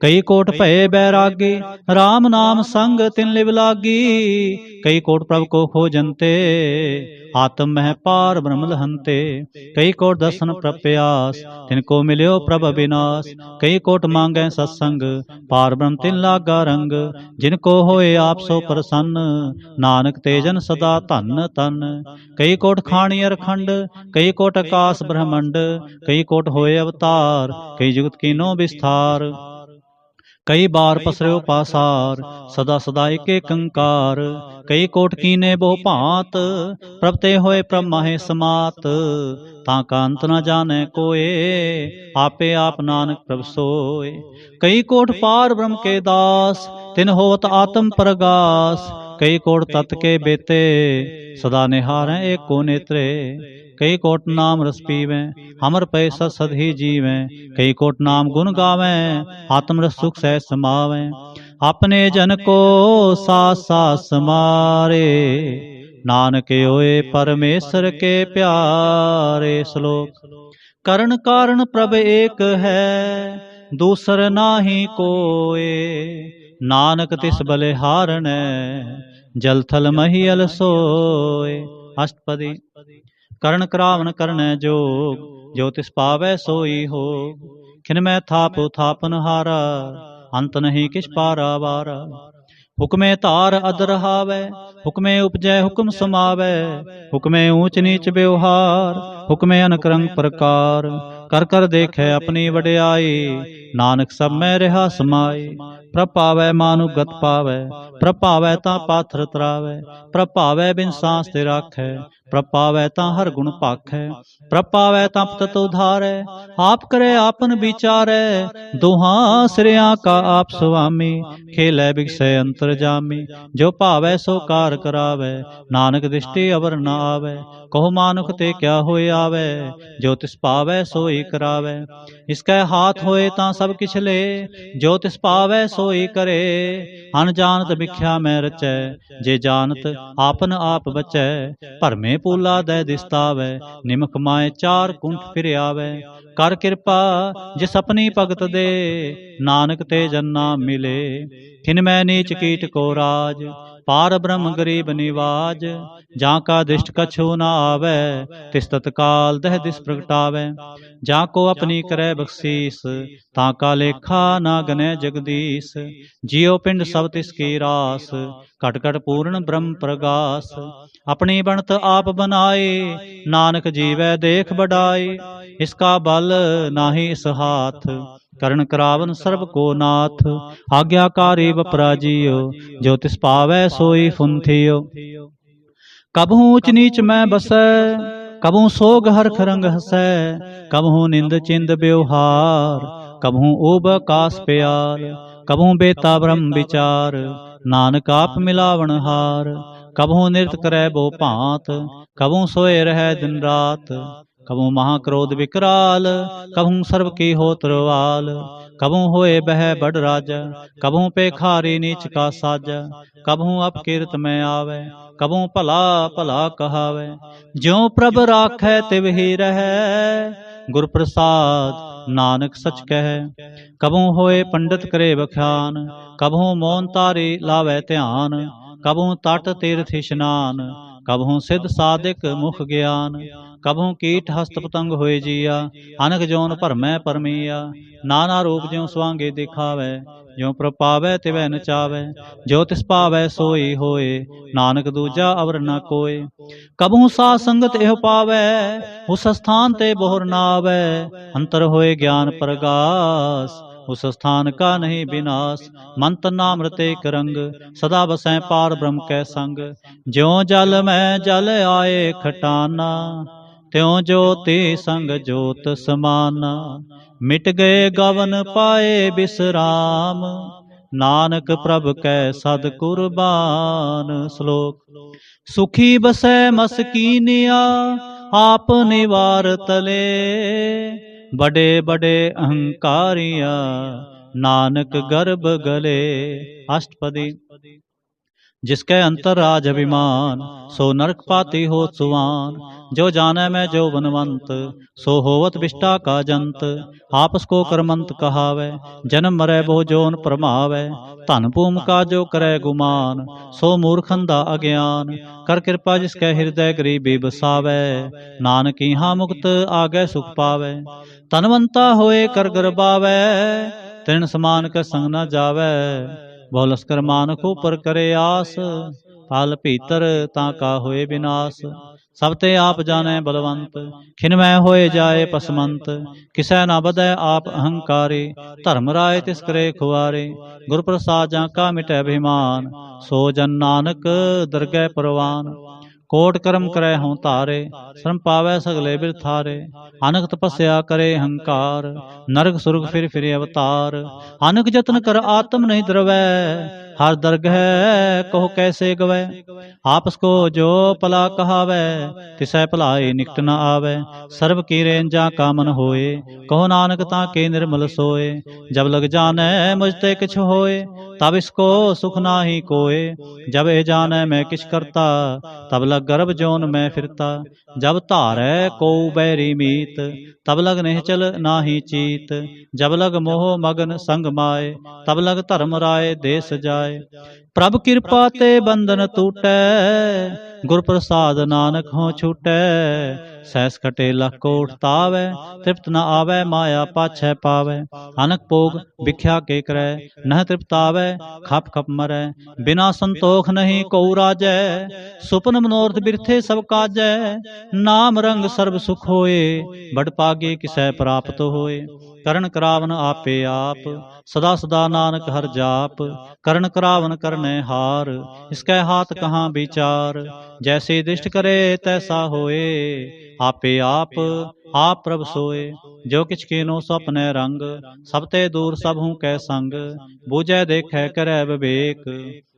कई कोट भये बैरागी, राम नाम संग तिन लिव लागी, कई कोट प्रभ को खोजनते, आत्म मह पार ब्रह्म लहनते। कई कोट दर्शन प्रप्यास, तिनको मिल्यो प्रभ अविनाश, कई कोट मांगै सत्संग, पार ब्रह्म तिन लागा रंग। जिनको होए आप सो प्रसन्न, नानक तेजन सदा धन तन। कई कोट खाणियर खंड, कई कोट आकाश ब्रह्मंड, कई कोट होए अवतार, कई जुगत कीनो विस्तार। कई बार पसर्यो पासार, सदा सदा एके कंकार, कई कोट कीने बहु भांत, प्रभ ते होए प्रभ माहे समात। ताका अंत न जाने कोय, आपे आप नानक प्रभ सोय। कई कोट पार ब्रह्म के दास, तिन होत आत्म प्रगास, कई कोट तत् के बेते, सदा निहारें एको नेत्रे। कई कोट नाम रस पीवें, हमर पै सद ही जीवें, कई कोट नाम गुण गावें, आत्म रस सुख सह समावें। अपने जन को सास सास समारे, नानक होए परमेश्वर के प्यारे। श्लोक। करण कारण प्रभ एक है, दूसर नाहि कोय, नानक तिस बलिहारणै, जल थल महियल सोय। अष्टपदी। करण करावन करनै जोग, जो तिस पावै सोई होग। खिन मैं थाप थापन हारा, अंत नहीं किछ पारा वारा। हुक्मे धार अदर हावै, हुक्मे उपजै हुक्म समावै, हुक्मे ऊंच नीच व्यवहार, हुक्मे अनक रंग प्रकार। कर कर देखै अपनी वड्याई, नानक सब में रहा समाई। प्रभ पावै मानुगत पावै, प्रभ पावै तां पाथर तरावै, प्रभ पावै बिन सांस ते राखै, प्रभ पावै तां हर गुण पाखै, प्रभ पावै तां पतत उधारै। आप करे आपन विचारै, दोहां सिरियां का आप सुआमी, खेलै बिगसै अंतर जामी। जो भावै सो कार करावै, नानक दृष्टि अवर न आवै। कहो मानुख ते क्या होए आवै, जो तिस पावै सोई करावै। इसकै हाथ होए तां सब किछ ले, जो तिस पावै सोई करे। अनजानत भिख्या में रचै, जे जानत आपन आप बचै। भरमे पूला दै दिसतावै, निमक माए चार कुंठ फिर आवै। कर कृपा जिस अपनी भगत दे, नानक ते जन नाम मिले। खिन मैं नीच कीट को राज, पार ब्रह्म गरीब निवाज। जाका दृष्ट कछु न आवै, तिस तत्काल दह दिस प्रगटावै। जाको अपनी करे बख्शीस, ताका लेखा ना गनै जगदीश। जियो पिंड सब तिसकी रास, घट घट पूर्ण ब्रह्म प्रगास। अपनी बनत आप बनाए, नानक जीवै देख बढ़ाए। इसका बल नाहि इस हाथ, करण करावन सर्ब को नाथ। आज्ञाकारी बपराजियो, जो तिस पावै सोई फुंथियो। कबहू ऊंच नीच मैं बसै, कबहू सोग हरख रंग हसै। कबहू निंद चिंद व्यवहार, कबहू ओब कास प्यार। कबहू बेता ब्रह्म विचार, नानक आप मिलावण हार। कबहू नृत करै बो भांत, कबहू सोए रहै दिन रात। कबहू महाक्रोध विकराल, कबहू सर्व की होत रवाल। कबहू होए बह बड़ राजा, कबहू पेखारी नीच का साजा। कबहू अपकीर्त में आवे, कबहू भला भला कहावै। ज्यों प्रभ राखै तिव ही रहै, गुर प्रसाद नानक सच कहै। कबहू होए पंडित करे बख्यान, कबहू मौन तारी लावै ध्यान। कबहू तट तीर्थ इशनान, कबहू सिद्ध साधिक मुख ज्ञान। कबहू कीट हस्त पतंग होए जिया, अनक जोन भरमै परमिया। नाना रूप ज्यों स्वांगे दिखावै, ज्यों प्रपावै तिवै नचावै। जो तिस पावै सोई होए, नानक दूजा अवर न कोय। कबहू साध संगत एह पावै, उस स्थान ते बोहर न आवै। अंतर होए ज्ञान प्रगास, उस स्थान का नहीं विनाश। मंत्र नामृत एक रंग, सदा बसै पार ब्रह्म कै संग। ज्यों जल में जल आए खटाना, त्यों ज्योति संग ज्योत समाना। मिट गए गवन पाए विश्राम, नानक प्रभ कै सद कुरबान। श्लोक। सुखी बसै मसकीनिया, आप निवार तले। बड़े बड़े अहंकारिया, नानक गर्भ गले। अष्टपदी। जिसके अंतर राज अभिमान, सो नरक पाती होत सुवान। जो जाने मैं जो बनवंत, सो होवत विष्टा का जंत। आपस को करमंत कहावै, जन्म मरै बहु जोन परमावै। धन भूम का जो करे गुमान, सो मूर्खंदा अज्ञान। कर कृपा जिसके हृदय गरीबी बसावै, नानक इहाँ मुक्त आगे सुख पावै। तनवंता होए कर गरबावै, तृण समान के संग न जावै। बहु लश्कर मानक ऊपर करे आस, पाल भीतर ताका होए विनाश। सब ते आप जाने बलवंत, खिनमय होए जाए पसमंत। किसै न बदै आप अहंकारी, धर्म राय तिस करे खुआरे। गुर प्रसाद जाका मिटै अभिमान, सो जन नानक दरगह परवान। कोट कर्म करे हों तारे, श्रम पावै सगले बिरथारे। अनक तपस्या करे अहंकार, नरक सुरग फिर फिर अवतार। अनक जतन कर आत्म नहीं द्रवै, हर दरगह कहो कैसे गवै। आपस को जो भला कहावै, तिसै भलाई निकट न आवै। सर्व की रेंजा का मन होए, कहो नानक ताके निर्मल सोए। जब लग जानै मुझ ते किछ होए, तब इसको सुख नाही कोय। जब ए जानै मैं किछ करता, तब लग गर्भ जोन में फिरता। जब धारै को बैरी मीत, तब लग निश्चल नाही चीत। जब लग मोह मगन संग माए, तब लग धर्म राय देश जाए। प्रभ कृपा ते बंधन टूटै, गुर प्रसाद नानक हों छूटै। सहस खटे लख कोट तावै, तृप्त न आवै माया पाछै पावै। अनक भोग भिख्या के करै, नह तृप्त आवै खप खप मरै। बिना संतोख नहीं को राजै, सुपन मनोरथ बिरथे सब काजै। नाम रंग सर्व सुख होए, बड़ पागे किसै प्राप्त होए। करण करावन आपे आप, सदा सदा नानक हर जाप। करण करावन करने हार, इसकै हाथ कहाँ विचार। जैसे दृष्ट करे तैसा होए, आपे आप प्रभ सोए। जो किछ कीनो स्वप्ने रंग, सब ते दूर सबहू कै संग। बूझै देखै करै विवेक,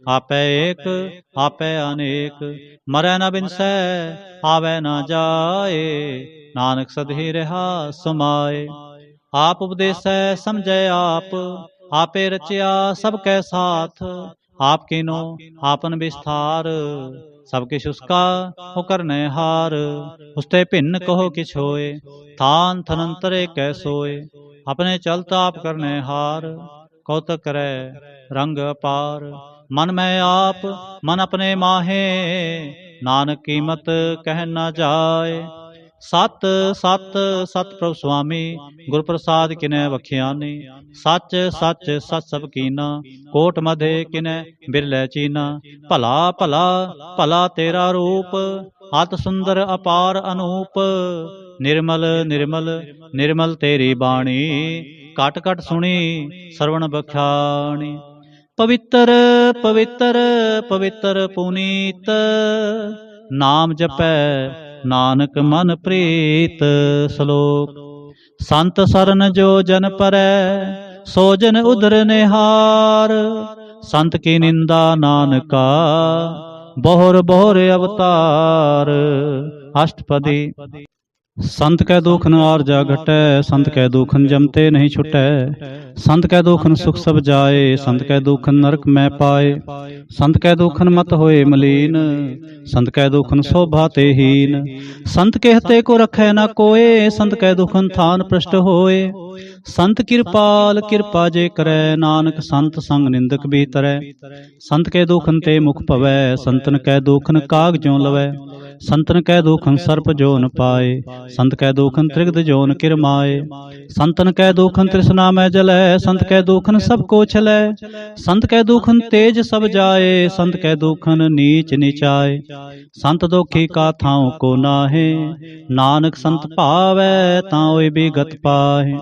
आपै एक आपै अनेक। मरै न बिनसै आवै न जाए, नानक सदहि रहा समाए। आप उपदेसै समझै आप, आपे रचिया सब कै साथ। आप कीनो आपन विस्तार, सब किछ उसका हो करने हार। उसते भिन्न कहो किछ होए, थान थनंतरे कै सोए। अपने चलत आप करने हार, कौतक करे रंग अपार। मन में आप मन अपने माहे, नानक कीमत कह न जाए। सत सत सत प्रभु स्वामी, गुर प्रसाद किनै बख्यानी। सच सच सच सब कीना, कोट मधे किनै बिरलै चीना। भला भला भला तेरा रूप, अत सुंदर अपार अनूप। निर्मल निर्मल निर्मल तेरी बाणी, कट कट सुनी श्रवण बख्याणी। पवित्र पवित्र पवित्र पुनीत, नाम जपै नानक मन प्रीत। श्लोक। संत सरन जो जन परै, सो जन उधर निहार। संत की निंदा नानका, बोहर बोहर अवतार। अष्टपदी। संत कै दुखन आरजा घटै, संत कै दुखन जमते नहीं छुटै। संत कै दुखन सुख सब जाए, संत कै दुखन नरक में पाए। संत कै दुखन मत होए मलीन, संत कै दुखन शोभा ते हीन। संत कहते को रखै न कोय, संत कै दुखन थान पृष्ठ होए। संत कृपाल कृपा जे करै, नानक संत संग निंदक भी तरै। संत कै दुखन ते मुख पवै, संतन कै दुखन काग ज्यों लवै। संतन कै दुखन सर्प जो न पाए, संत कै दुखन त्रिगद जोन किरमाए। संतन कै दुखन तृष्णा में जलै, संत कै दुखन सब को छलै। संत कै दुखन तेज सब जाए, संत कै दुखन नीच नीचाए। संत दुखी का थाऊ को नाहे, नानक संत भावै ताओ भी गत पाहे।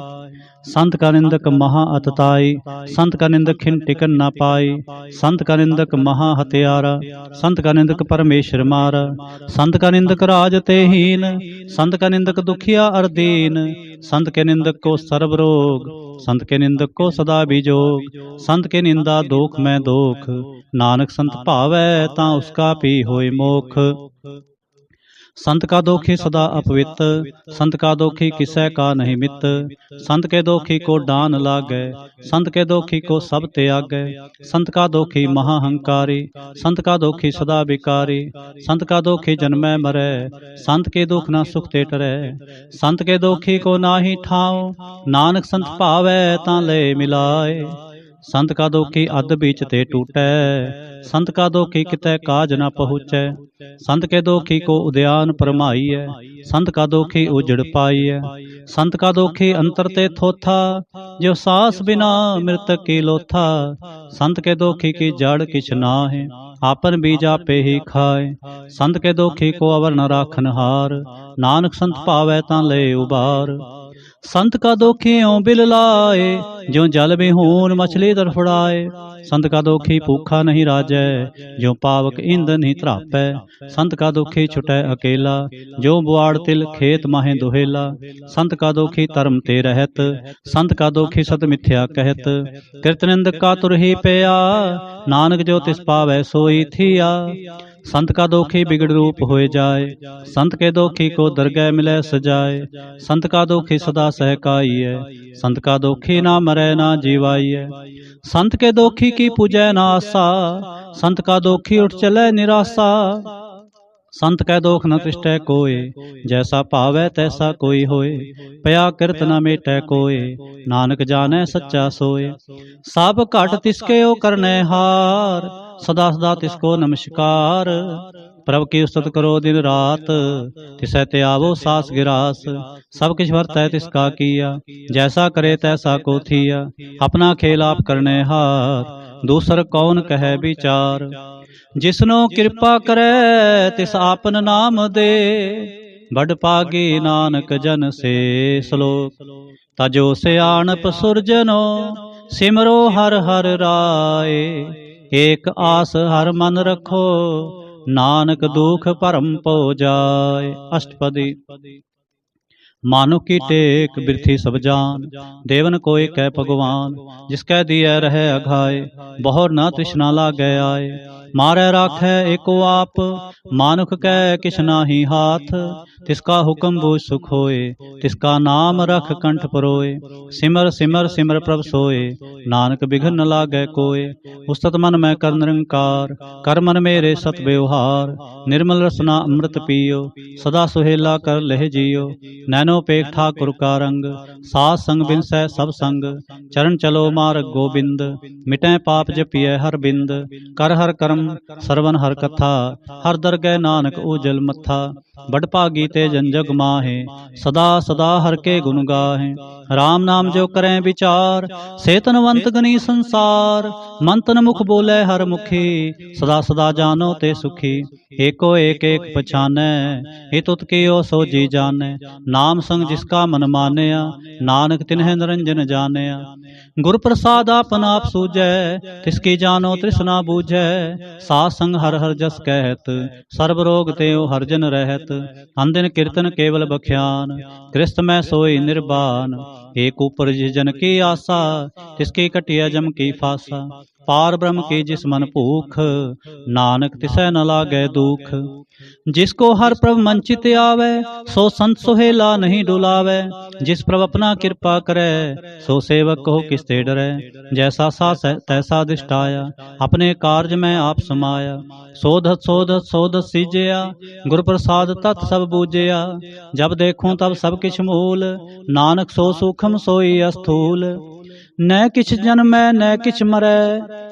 संत का निंदक महा अतताई, संत का निंदक खिन टिकन ना पाई। संत का निंदक महा हत्यारा, संत का निंदक परमेश्वर मारा। संत का निंदक राज ते हीन, संत का निंदक दुखिया अर दीन। संत के निंदक को सर्व रोग, संत के निंदक को सदा बिजोग। संत के निंदा दोख में दोख, नानक संत भावै ता उसका पी होए मोख। संत का दोखी सदा अपवित, संत का दोखी किसै का नहीं मित। संत के दोखी को डान लागै, संत के दोखी को सब त्यागै। संत का दोखी महाहंकारी, संत का दोखी सदा विकारी। संत का दोखी जन्मै मरै, संत के दुख न सुख ते टरै। संत के दोखी को नाहि ठाव, नानक संत भावै तां ले मिलाए। संत का दोखी अध बीच ते टूटै, संत का दोखी कितै काज न पहुँचै। संत के दोखी को उद्यान परमाई है, संत का दोखी उजड़ पाई है। संत का दोखी अंतर ते थोथा, जो सास बिना मृतक की लोथा। संत के दोखी की जड़ किछ नाहि, आपन बीज आपे ही खाए। संत के दोखी को अवर न राखन हार, नानक संत पावै तां ले उबार। संत का दोखी ओं बिल लाए, ज्यों जल बिहून मछली तड़फड़ाए। संत का दोखी भूखा नहीं राजै, ज्यों पावक ईंधन ही त्रापै। संत का दोखी छुटै अकेला, ज्यों बुआड़ तिल खेत माहे दुहेला। संत का दोखी धर्म ते रहत, संत का दोखी सत मिथ्या कहत। कृतनिंद का तुर ही पया, नानक जो तिस पावै सोई थिया। संत का दोखी बिगड़ रूप होए जाए, संत के दोखी को दरगह मिलै सजाए। संत का दोखी सदा सहकाई है, संत का दोखी ना मरै ना जीवाई है। संत के दोखी की पूजै ना आसा, संत का दोखी उठ चलै निराशा। संत कै दोख न तिष्ठै कोय, जैसा भावै तैसा कोई होए। पया किरत न मेटै कोय, नानक जानै सच्चा सोए। सब घट तिसके ओ करनै हार, सदा सदा तिसको नमस्कार। प्रभ की उस्तत करो दिन रात, तिसै त्यावो सास गिरास। सब किछ वरतै तिसका किया, जैसा करे तैसा को थिया। अपना खेल आप करने हार, दूसर कौन कहे विचार। जिसनो कृपा करे तिस आपन नाम दे, बड़ पागी नानक जन से श्लोक। तजो सियाणप सुरजनो, सिमरो हर हर राय। एक आस हर मन रखो, नानक दुख परम पो जाय। अष्टपदी। मानो की टेक बिरथी सब जान, देवन कोय कै भगवान। जिसकै दिए रहे अघाए, बहुर न तृष्णा लागै आए। मारै राखै एको आप, मानुख कै किछ नाहि हाथ। तिसका हुक्म बूझ सुख होए, तिसका नाम रख कंठ परोए। सिमर सिमर सिमर प्रभ सोए, नानक बिघन न लागै कोय। उस्तत मन में कर निरंकार, कर मन मेरे सत व्यवहार। निर्मल रसना अमृत पियो, सदा सुहेला कर लह जियो। नैनो पेख ठाकुर का रंग, सास संग बिनसै सब संग। चरण चलो मार्ग गोबिंद, मिटै पाप जपिय हर बिंद। कर हर कर्म सरवन हर कथा, हर दरगह नानक उजल मथा। बड़ भागी ते जन जग माहे, सदा सदा हर के गुण गाहे। राम नाम जो करें विचार, से तनवंत गनी संसार। मन तन मुख बोले हर मुखी, सदा सदा जानो ते सुखी। एको एक एक पछानै, हित उत कियो सो जी जानै। नाम संग जिसका मन मानया, नानक तिन्ह निरंजन जानया। गुर प्रसाद आपन आप सूझै, तिसकी जानो तृष्णा बूझै। सास संग हर हर जस कहत, सर्व रोग त्यों हर जन रहत। अंदिन कीर्तन केवल बख्यान, कृष्ण में सोई निर्बान। एक ऊपर जिस जन की आशा, तिसकी कटिया जम की फासा। पार ब्रह्म की जिस मन भूख, नानक तिसै न लागै दुख। जिसको हर प्रभ मंचित आवे, सो संत सुहेला नहीं डुलावे। जिस प्रभ अपना कृपा करे, सो सेवक को किसते डरे। जैसा सा तैसा दिष्टाया, अपने कार्य में आप समाया। सोधत सोधत सोधत सीजया, गुर प्रसाद तत् सब बूझया। जब देखूं तब सब किछ मूल, नानक सो सूखम सोई अस्थूल। न किछ जन्मै न किछ मरै,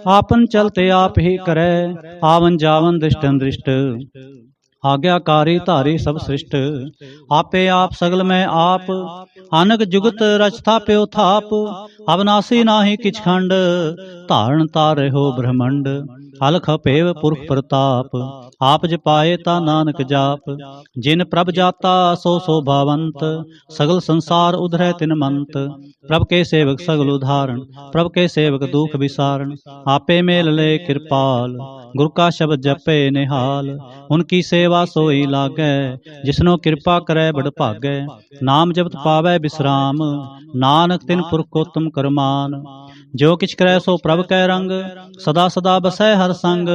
आपन चलते आप ही करे। आवन जावन दृष्टन दृष्ट, आज्ञाकारी धारी सब सृष्ट। आपे आप सगल में आप, अनक जुगत रचता प्यो थाप। अविनाशी नाहि किछ खंड, धारण तारे हो ब्रह्मंड। अलख अपेव पुरख प्रताप, आप जपाए ता नानक जाप। जिन प्रभ जाता सो शोभावंत, सगल संसार उधरै तिन मंत। प्रभ के सेवक सगल उदाहरण, प्रभ के सेवक दुख विसारण। आपे मेल ले कृपाल, गुरु का शब्द जपे निहाल। उनकी सेवा सोई लागै, जिसनो कृपा करे बड़ भागै। नाम जपत पावै विश्राम, नानक तिन पुरख को तुम करमान। जो किछ करै सो प्रभ कै रंग, सदा सदा बसै हर संग।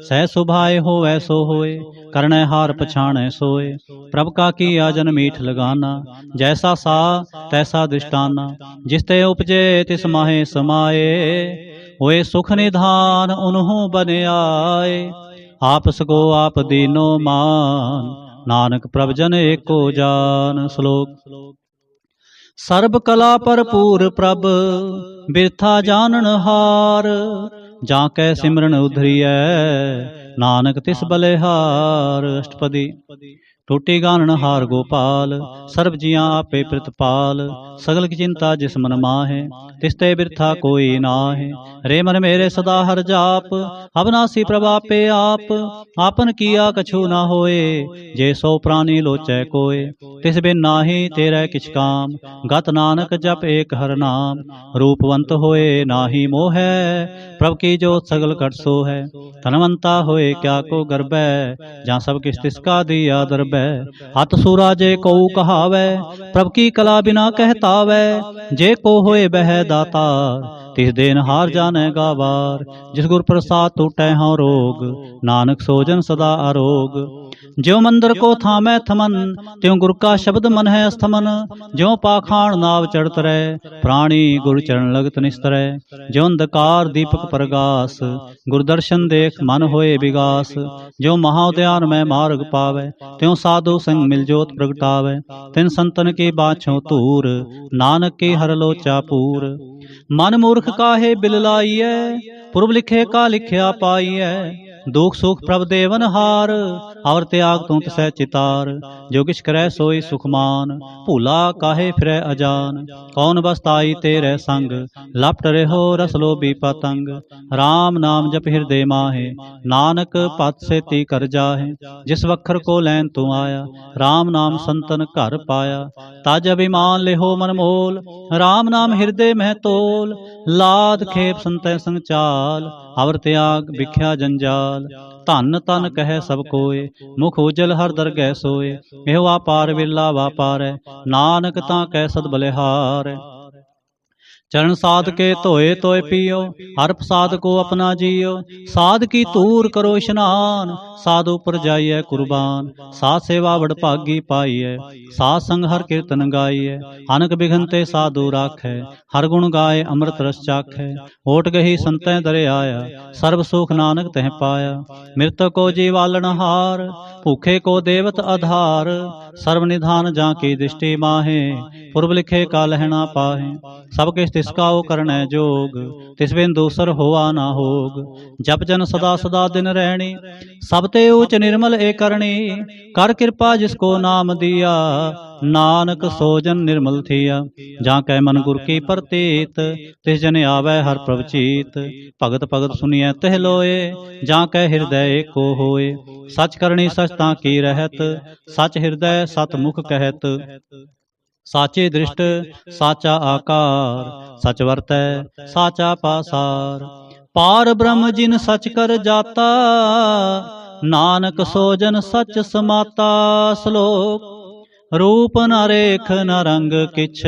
सह सुभाए होवै सो होए, करणै हार पछाणै सोए। प्रभ का किया जन मीठ लगाना, जैसा सा तैसा दृष्टाना। जिसते उपजे तिस माहे समाए, होए सुख निधान उन्हों बन आए। आप सको आप दीनो मान, नानक प्रभ जन एको जान। श्लोक। सर्ब कला भरपूर प्रभ, बिरथा जानन हार। जाकै सिमरन उधरियै, नानक तिस बलिहार। अष्टपदी। टूटी गानन हार गोपाल, सर्ब जियां आपे प्रतिपाल। सगल की चिंता जिस मन माहे, तिसते बिरथा कोई नाहे। रे मन मेरे सदा हर जाप, अविनाशी प्रभ आपे आप। आपन किया कछु ना होए, जे सो प्राणी लोचै कोय। तिस बिन नाहि तेरै किछ काम, गत नानक जप एक हर नाम। रूपवंत होए नाहि मोहै, प्रभ की जोत सगल कट सो है। धनवंता होए क्या को गर्बै, जहाँ सब किस तिसका दिया दरबै। हत सूरा जे को कहावै, प्रभ की कला बिना कहतावै। जे को होए बह दातार, तिस देन हार जाने गावार। जिस गुर प्रसाद टूटै हाँ रोग, नानक सोजन सदा आरोग। ज्यों मंदिर को थामै थमन, त्यों गुर का शब्द मन है स्थमन। ज्यों पाखाण नाव चढ़त रहे, प्राणी गुरु चरण लगत निस्तरै। ज्यों अंधकार दीपक प्रगास, गुर दर्शन देख मन होए विगास। ज्यों महाउद्यान में मार्ग पावै, त्यों साधु संग मिल जोत प्रगटावै। तिन संतन की बाछों तूर, नानक की हर लोचा पूर। मन मूर्ख काहे बिल लाइयै, पूर्व लिखे का लिखया पाइयै। दुख सुख प्रभ देवन हार, और त्याग तू तसै चितार। जो किछ करै सोई सुखमान, भूला काहे फिरै अजान। कौन बसताई तेरे संग, लपट रहो रस लोभी पतंग। राम नाम जप हृदय माहे, नानक पत सेती कर जाहे। जिस वखर को लैन तू आया, राम नाम संतन घर पाया। तज अभिमान लेहो मन मोल, राम नाम हृदय मह तोल। लाद खेप संतै संग चाल, अवर त्याग भिख्या जंजाल। धन तन कह सब कोय, मुख उजल हर दरगह सोए। एहो वापार विरला वापार है, नानक ता कह सद बलिहार। चरण साध के धोए तोय पियो, हर प्रसाद को अपना जियो। साध की तूर करो स्नान, साधु पर जाइए कुर्बान। साध सेवा बड़ भागी पाइए, साध संग हर कीर्तन गाइए। अनक बिघनते साधु राखै, हर गुण गाय अमृत रस चाखै। ओट गही संतै दरे आया, सर्व सुख नानक तह पाया। मृतक को जीवालन हार, भूखे को देवत आधार। सर्व निधान जाकी दृष्टि माहे, पूर्व लिखे का लहना पाहे। सब किस तिसका ओ करनै जोग, तिस बिन दूसर होआ ना होग। जप जन सदा सदा दिन रहनी, सब ते ऊच निर्मल ए करनी। कर कृपा जिसको नाम दिया, नानक सोजन निर्मल थिया। जहाँ कै मन गुर की प्रतीत, तिस जन आवे हर प्रभ चीत। भगत भगत सुनिए तह लोए, जहाँ कै हृदय एको होए। सच करनी सचता की रहत, सच हृदय सत मुख कहत। साची दृष्ट साचा आकार, सच वर्तै साचा पासार। पार ब्रह्म जिन सच कर जाता, नानक सोजन सच समाता। श्लोक। रूप न रेख न रंग किछ,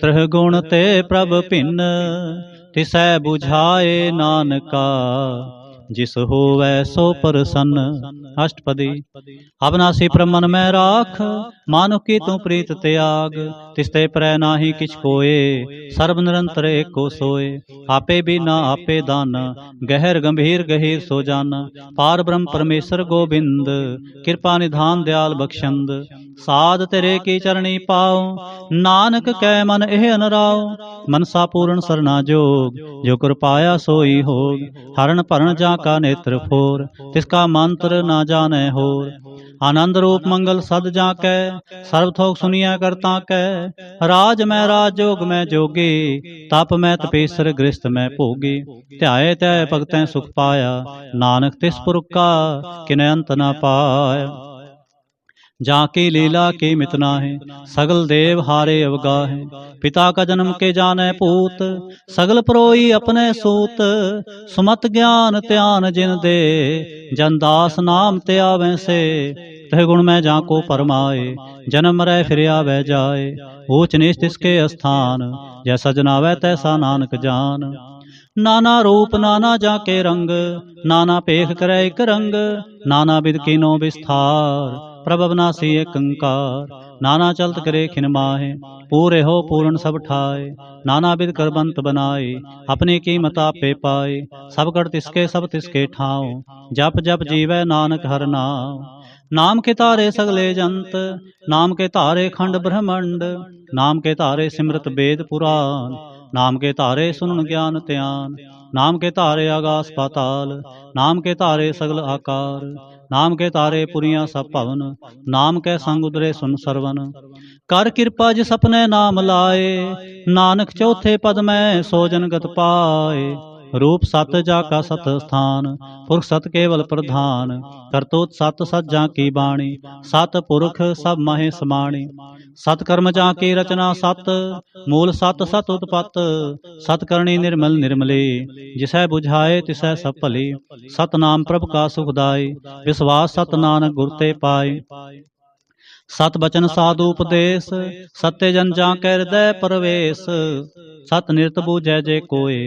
त्रह गुण ते प्रभ भिन्न। तिसै बुझाए नानका, जिस होवै सो प्रसन्न। अष्टपदी। अविनाशी प्रमन में राख, मानुख की तू प्रीत त्याग। तिसते परै नाहि किछ कोय, सर्व निरंतर एको सोय। आपे बिना आपे दान, गहर गंभीर गहीर सो जान। पार ब्रह्म परमेश्वर गोबिंद, कृपा निधान दयाल बख्शंद। साध तेरे की चरणी पाओ, नानक कै मन एह अनराओ। मनसा पूर्ण सरना जोग, जो कृपाया सोई होग। हरण भरण जा का नेत्र फोर, तिसका मंत्र ना जाने होर। आनंद रूप मंगल सद जाकै, सर्व थोक सुनिया करता कै। राज मैं राज, जोग मैं जोगी, तप मैं तपेसर गृहस्थ मैं भोगी। ध्याए त्याय भगतैं सुख पाया, नानक तिस पुरख का किनै अंत न पाया। जाकी लीला की मितना है, सगल देव हारे अवगाहे। पिता का जन्म के जाने पूत, सगल परोई अपने सूत। सुमत ज्ञान त्यान जिन दे, जनदास नाम त्यावें से। तह गुण में जाको परमाए, जन्म रह फिर आवे जाए। ऊच नीच तिसके स्थान, जैसा जनावै तैसा नानक जान। नाना रूप नाना जाके रंग, नाना पेख करे एक रंग। नाना विध कीनो विस्तार, प्रभ अविनाशी एक अंकार। नाना चलत करे खिन माहे, पूरे हो पूर्ण सब ठाए। नाना विध कर बंत बनाए, अपनी कीमत आपे पाए। सब कर तिसके सब तिसके ठाओ, जप जप जीवै नानक हर नाम। नाम के तारे सगले जंत, नाम के तारे खंड ब्रह्मंड। नाम के तारे सिमरत वेद पुराण, नाम के तारे सुनन ज्ञान त्यान। नाम के तारे आकाश पाताल, नाम के तारे सगल आकार। नाम के तारे पुरियां सब भवन, नाम के संग उदरे सुन सरवन। कर कृपा जिस अपने नाम लाए, नानक चौथे पद में सो जन गत पाए। रूप सत जाका सत स्थान, पुरख सत केवल प्रधान। करतूत सत सज्जा की बाणी, सत पुरख सब महे समाणी। सत कर्म जाकी रचना सत, मूल सत सत उत्पत। सत करणी निर्मल निर्मली, जिसै बुझाए तिसै सब भली। सत नाम प्रभ का सुखदाई, विश्वास सत नानक गुर ते पाए। सत बचन साधु उपदेश, सत्य जन जाकै हृदय परवेश। सत निरत बूझै जे कोय,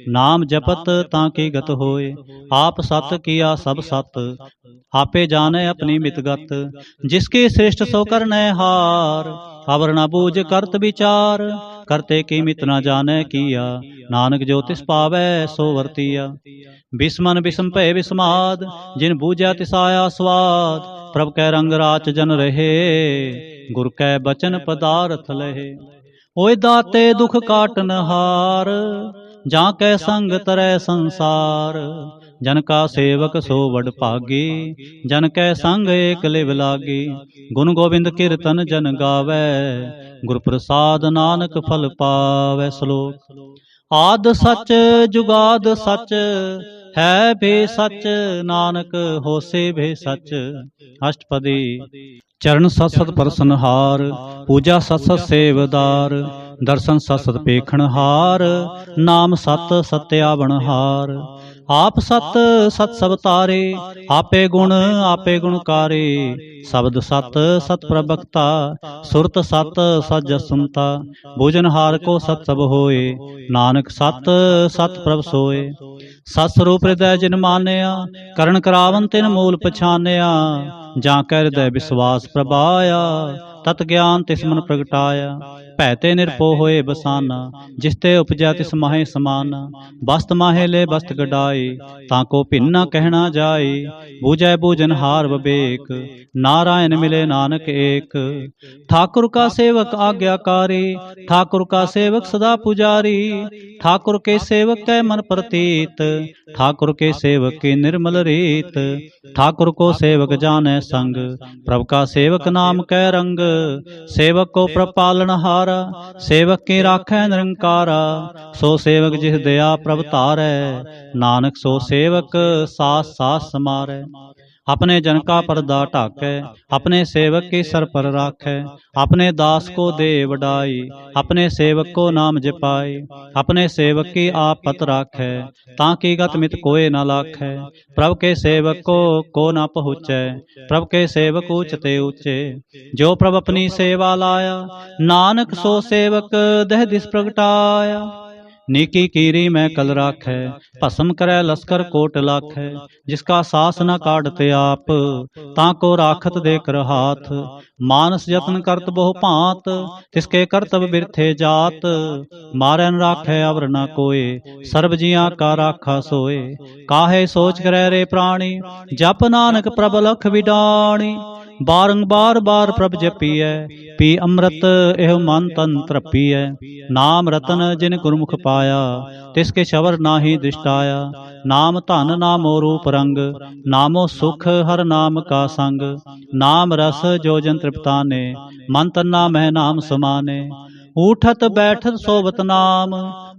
नाम जपत ताकि गत होय। आप सत किया सब सत, आपे जाने अपनी मितगत। जिसकी श्रेष्ठ सो करने हार, अवर न बूझ करत विचार। करते की मित न जाने किया, नानक जो तिस पावै सो वर्तिया। बिस्मन बिस्म भय बिस्माद, जिन बूझा तिस आया स्वाद। प्रभ कै रंग राच जन रहे, गुर कै बचन पदारथ लहे। ओय दाते दुख काटन हार, जाकै संग तरै संसार। जन का सेवक सो वड भागी, जन कै संग एक लिव लागी। गुण गोविंद कीर्तन जन गावै, गुर प्रसाद नानक फल पावै। श्लोक। आद सच जुगाद सच, है भी सच नानक होसे भी सच। अष्टपदी। चरण सत सत परसनहार, पूजा सत सत सेवदार। दर्शन सत सत पेखणहार, नाम सत सत्यावनहार। आप सत सत सब तारे, आपे आपे गुणकारी। शब्द सत सत प्रवक्ता, सुरत सत सत जस सुनता। भोजनहार को सत सब होए, नानक सत सत प्रभ सोए। सत स्वरूप हृदय जिन मानया, करण करावन तिन मूल पछानया। जाकै हृदय विश्वास प्रभाया, तत ज्ञान तिस मन प्रगटाया। भैते निरपो होए बसाना, जिसते उपजै तिस माहे समाना। बस्त माहे ले बस्त गडाई, ताको भिन्न न कहना जाई। बूझै बूझनहार विवेक, नारायण मिले नानक एक। ठाकुर का सेवक आज्ञाकारी, ठाकुर का सेवक सदा पुजारी। ठाकुर के सेवक कै मन प्रतीत, ठाकुर के सेवक की निर्मल रीत। ठाकुर को सेवक जाने संग, प्रभु का सेवक नाम कै रंग। सेवक को प्रभ पालनहारा, सेवक की राखै निरंकारा। सो सेवक जिस दया प्रभ तारै, नानक सो सेवक सास सास समारै। अपने जन का पर्दा ढाकै, अपने सेवक की सर पर राखै। अपने दास को दे वडाई, अपने सेवक को नाम जपाई। अपने सेवक की आप पत राखै, ताकि गत मित कोय न लाखै। प्रभु के सेवक को न पहुँचै, प्रभु के सेवक ऊंचते ऊंचे। जो प्रभु अपनी सेवा लाया, नानक सो सेवक दह दिस प्रगटाया। नीकी कीरी मैं कल राखै, भस्म करै लश्कर कोट लाखै। जिसका सास न काटते आप, ताको राखत देकर हाथ। मानस यत्न करत बहु भांत, तिसके करतब बिरथे जात। मारै न राखै अवर न कोय, सर्ब जियां का राखा सोए। काहे सोच करै रे प्राणी, जप नानक प्रभ लख बिडाणी। बारंबार बार प्रभ जपीਐ, पी अमृत एह मन तन तृपीਐ। नाम रतन जिन गुरमुख पाया, तिसके शबर नाहि दृष्टाया। नाम धन नामो रूप रंग, नामो सुख हर नाम का संग। नाम रस जो जन तृप्ताने, मन तन नाम है नाम समाने। उठत बैठत सोबत नाम,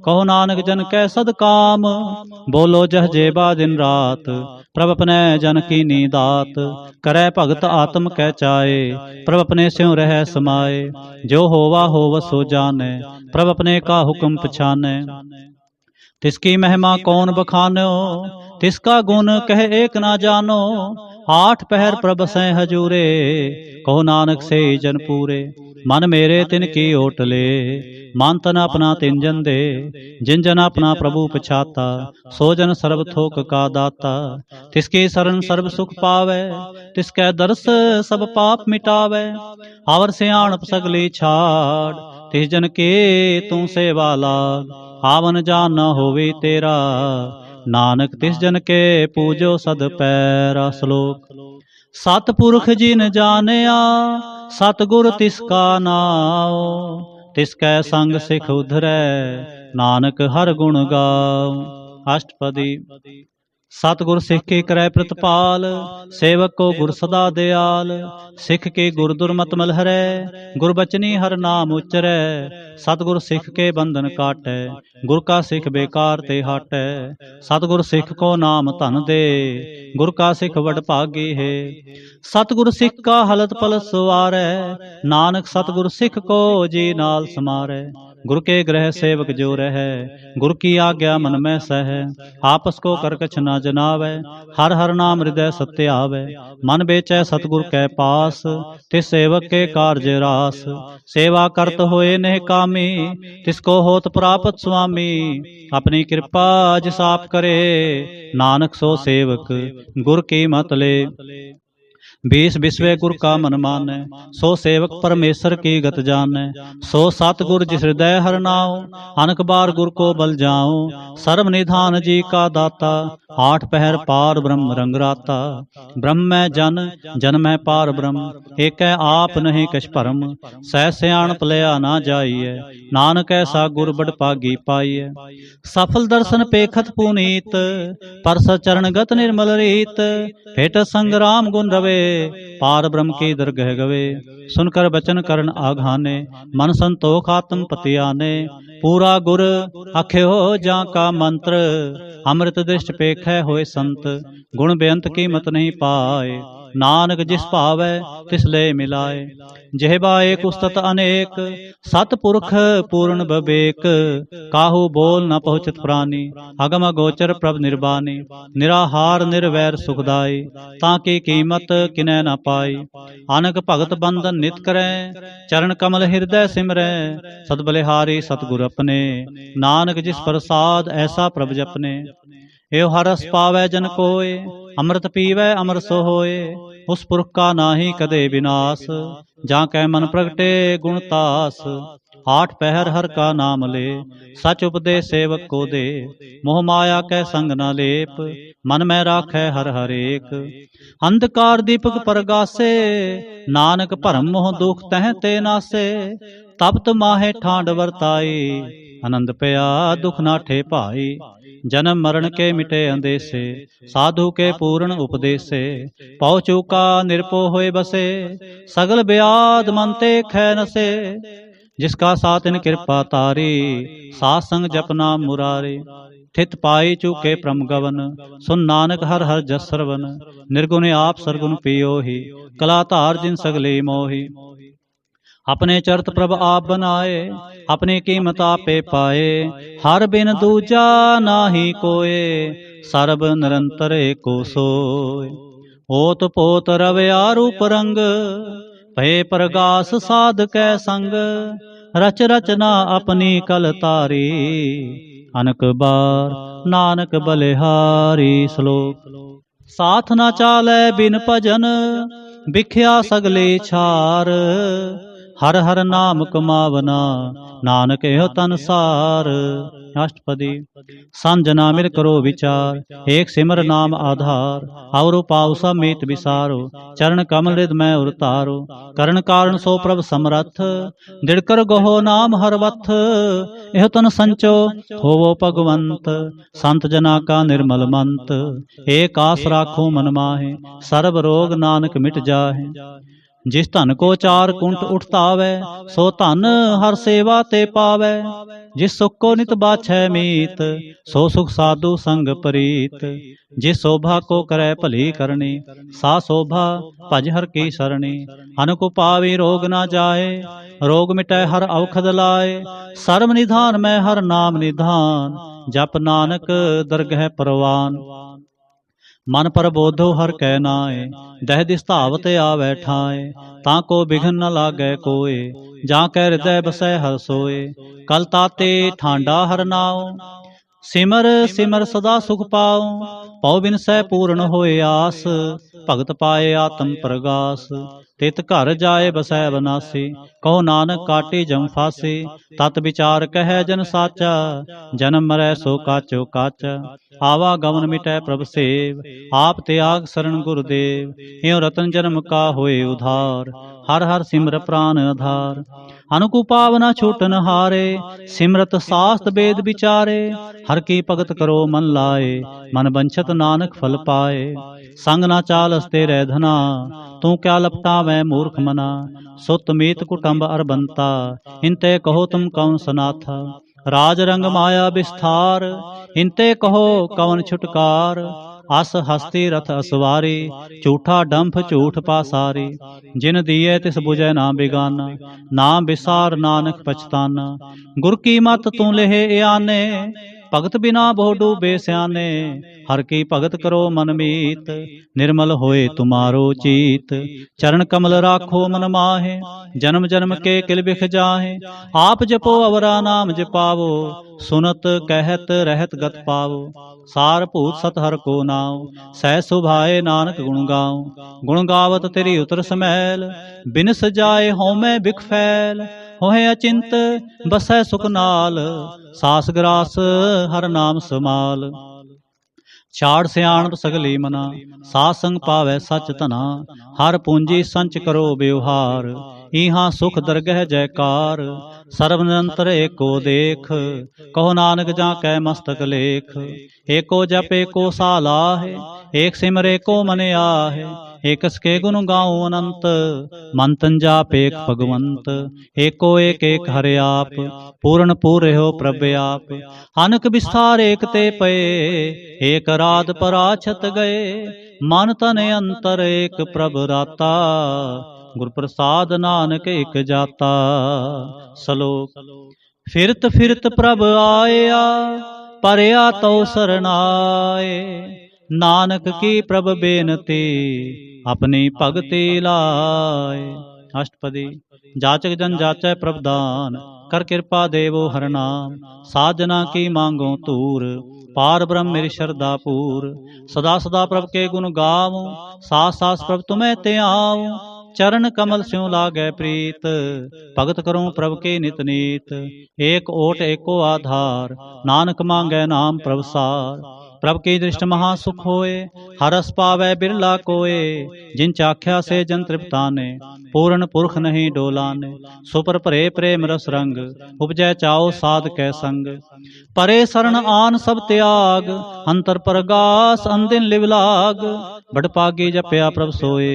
कहो नानक जन कै सद काम। बोलो जह जेबा दिन रात, प्रभ अपने जन की नीदात। करै भगत आत्म कै चाए, प्रभ अपने स्यों रह समाए। जो होवा होव सो जानै, प्रभ अपने का हुक्म पछानै। तिसकी महिमा कौन बखानो, तिसका गुण कह एक ना जानो। आठ पहर प्रभ सै हजूरे, कहो नानक से जन पूरे। मन मेरे तिन की ओट ले, मान तन अपना तिन जन दे। जिन जन अपना प्रभु पछाता, सो जन सर्ब थोक का दाता। तिसकी शरण सर्ब सुख पावै, तिसकै दर्श सब पाप मिटावै। आवर सियाणप सगली छाड़, तिस जन के तू सेवा लाग। आवन जान न होवे तेरा, नानक तिस जन के पूजो सद पैरा। श्लोक। सतपुरख जिन जानिया, सतगुर तिसका नाओ। तिसकै संग सिख उधरै, नानक हर गुण गाओ। अष्टपदी। सतगुर सिख के करै प्रतिपाल, सेवक को गुर सदा दयाल। सिख के गुर दुर्मत मल हरै, गुरबचनी हर नाम उच्चरै। सतगुर सिख के बंधन काटै, गुर का सिख बेकार ते हटै। सतगुर सिख को नाम धन दे, गुर का सिख वड भागी है। सतगुर सिख का हलत पलत सवारै, नानक सतगुर सिख को जी नाल समारै। गुर के ग्रह सेवक जो रहै, गुर की आज्ञा मन में सह। आपस को कर कछ न जनावै, हर हर नाम हृदय सत्य आवै। मन बेचै सतगुर कै पास, तिस सेवक के कार्य रास। सेवा करत होए नेह कामी, तिसको होत प्राप्त स्वामी। अपनी कृपा जिस आप करे, नानक सो सेवक गुर की मत ले। बीस बिस्वे गुर का मन मानै, सो सेवक परमेश्वर की गत जानै। सो सतगुर जिस हृदय हर नाओ, अनक बार गुर को बल जाओ। सर्व निधान जी का दाता, आठ पहर पार ब्रह्म रंग राता। ब्रह्म में जन, जन में पार ब्रह्म, एक आप नहीं कछ भरम। सह सियाण पलया ना जाइए, नानक ऐसा गुर बड़ पागी पाइए। सफल दर्शन पेखत पुनीत, परस चरण गत निर्मल रीत। भेट संग्राम गुण रवे, पार ब्रह्म की दरगह गवे। सुनकर बचन करण आघाने, मन संतोख आत्म पति आने। पूरा गुर अखे हो जा का मंत्र, अमृत दृष्ट पेखै होए संत। गुण बेअंत कीमत नहीं पाए, नानक जिस भावै तिस ले मिलाए। जेहबा एक उस्तत अनेक, सतपुरख पूर्ण बबेक। काहू बोल न पहुँचत प्राणी, अगम अगोचर प्रभ निर्बानी। निराहार निर्वैर सुखदाई, ताकि कीमत किनै न पाई। अनक भगत बंधन नित करै, चरण कमल हृदय सिमरै। सद बलिहारी सतगुर अपने, नानक जिस प्रसाद ऐसा प्रभ जपने। एव हरस पावै जन कोय, अमृत पीवै अमर सो होए। उस पुरख का नाहि कदे विनाश, जाकै मन प्रगटे गुणतास। आठ पहर हर का नाम ले, सच उपदेश सेवक को दे। मोह माया कै संग न लेप, मन में राखै हर हर एक। अंधकार दीपक परगासे, नानक भरम मोह दुख तह ते नासे। तपत माहे ठांड वरताई, आनंद पया दुख नाठे भाई। जन्म मरण के मिटे अंदेसे, साधु के पूर्ण उपदेसे। पौ चूका निरपो होए बसे, सगल ब्याद मन ते खै नसे। जिसका साथ इन कृपा तारी, साथ संग जपना मुरारी। ठित पाई चूके प्रम गवन, सुन नानक हर हर जस सरवन। निर्गुण आप सरगुण पियो ही, कला धार जिन सगले मोही। अपने चरत प्रभ आप बनाए, अपनी कीमत आपे पाए। हर बिन दूजा नाहि कोय, सर्ब निरंतर एको सोय। ओत पोत रवया रूप रंग, भय प्रगास साध कै संग। रच रचना अपनी कल तारी, अनक बार नानक बलिहारी। श्लोक। साथ न चालै बिन भजन, बिख्या सगले छार। हर हर नाम कमावना, नानक एहो तन सार। अष्टपदी। संजना मिल करो विचार, एक सिमर नाम आधार। और पाऊ सब मीत विसारो, चरण कमल हृद में उतारो। करण कारण सो प्रभ समरथ, दिड़कर गहो नाम हर वथ। एह तन संचो होवो भगवंत, संत जना का निर्मल मंत। एक आस राखो मन माहे, सर्ब रोग नानक मिट जाहे। जिस धन को चार कुंठ उठतावै, सो धन हर सेवा ते पावै। जिस सुख को नित बाछै मीत, सो सुख साधु संग प्रीत। जिस शोभा को करे भली करनी, सा शोभा भज हर की सरणी। अनक पावी रोग ना जाए, रोग मिटै हर औखद लाए। सर्व निधान में हर नाम निधान, जप नानक दरगह परवान। मन पर बोधो हर कै नाए, दह दिस धावत आवै ठाए। ताको बिघन न लागै कोय, जा कै हृदय बसै हर सोए। कल ताते ठांडा हर नाओ, सिमर सिमर सदा सुख पाओ। पौ बिन सै पूर्ण होए आस, भगत पाए आत्म प्रगास। तित घर जाए बसै बनासी, कहो नानक काटी जम फासी। तत विचार कहे जन साचा, जन्म मरै सो काचो काचा। आवागमन मिटै प्रभ सेव, आप त्याग शरण गुरुदेव। ह्यो रतन जन्म का होए उधार, हर हर सिमर प्राण आधार। अनुकुपावना छूटन हारे, सिमरत शास्त्र वेद विचारे। हर की भगत करो मन लाए, मन बंछत नानक फल पाए। संग ना चालस तेरे धना, तू क्या लपटावै मूर्ख मना। सुत मीत कुटुंब अरबंता, इनते कहो तुम कौन सनाथा। राज रंग माया विस्तार, इनते कहो कवन छुटकार। अस हस्ती रथ असवारी, झूठा डंफ झूठ पासारी। जिन दिए तिस बुझै ना बिगाना, नाम विसार नानक पछताना। गुर की मत तू लेहे आने, भगत बिना बहु डूबे स्याने। हर की भगत करो मन मीत, निर्मल होए तुम्हारो चीत। चरण कमल राखो मन माहे, जन्म जन्म के किल बिख जाहे। आप जपो अवरा नाम जपावो, सुनत कहत रहत गत पावो। सार भूत सत हर को नाव, सह सुभाए नानक गुण गाओ। गुण गावत तेरी उतर समैल, बिन सजाए होमै बिख फैल। होए अचिंत बसै सुख नाल, सास ग्रास हर नाम समाल। छाड़ सियाणप सगली मना, साध संग पावै सच धना। हर पूंजी संच करो व्यवहार, इहाँ सुख दरगह जयकार। सर्व निरंतर एको देख, कहो नानक जा कै मस्तक लेख। एको जप एको सालाहे, एक सिमर एको मन आहे। एकस के गुण गाऊं अनंत, मंतन जाप एक भगवंत। एको एक एक हरे आप, पूर्ण पूर हो प्रभ आप। अनक विस्तार एक ते पए, एक रात पराछत गए। मन तन अंतर एक प्रभ राता, गुर प्रसाद नानक एक जाता। श्लोक। फिरत फिरत प्रभ आया, परया तो सरनाए। नानक की प्रभ बेनती, अपनी भगति लाए। अष्टपदी। जाचक जन जाचै प्रभ दान, कर कृपा देवो हर नाम। साजना की मांगो तूर, पार ब्रह्म मेरी श्रद्धा पूर। सदा सदा प्रभ के गुण गाऊं, सास सास प्रभ तुम्हें ते आऊं। चरण कमल स्यों लागै प्रीत, भगत करूं प्रभ के नित नीत। एक ओट एको आधार, नानक मांगै नाम प्रभ सार। प्रभ की दृष्ट महासुख होए, हरस पावै बिरला कोय। जिन चाख्या से जन तृप्ताने, पूर्ण पुरख नहीं डोलाने। सुपर भरे प्रेम रस रंग, उपजै चाओ साध कै संग। परे शरण आन सब त्याग, अंतर परगास अंदिन लिवलाग। बड़पागी जपया प्रभ सोए,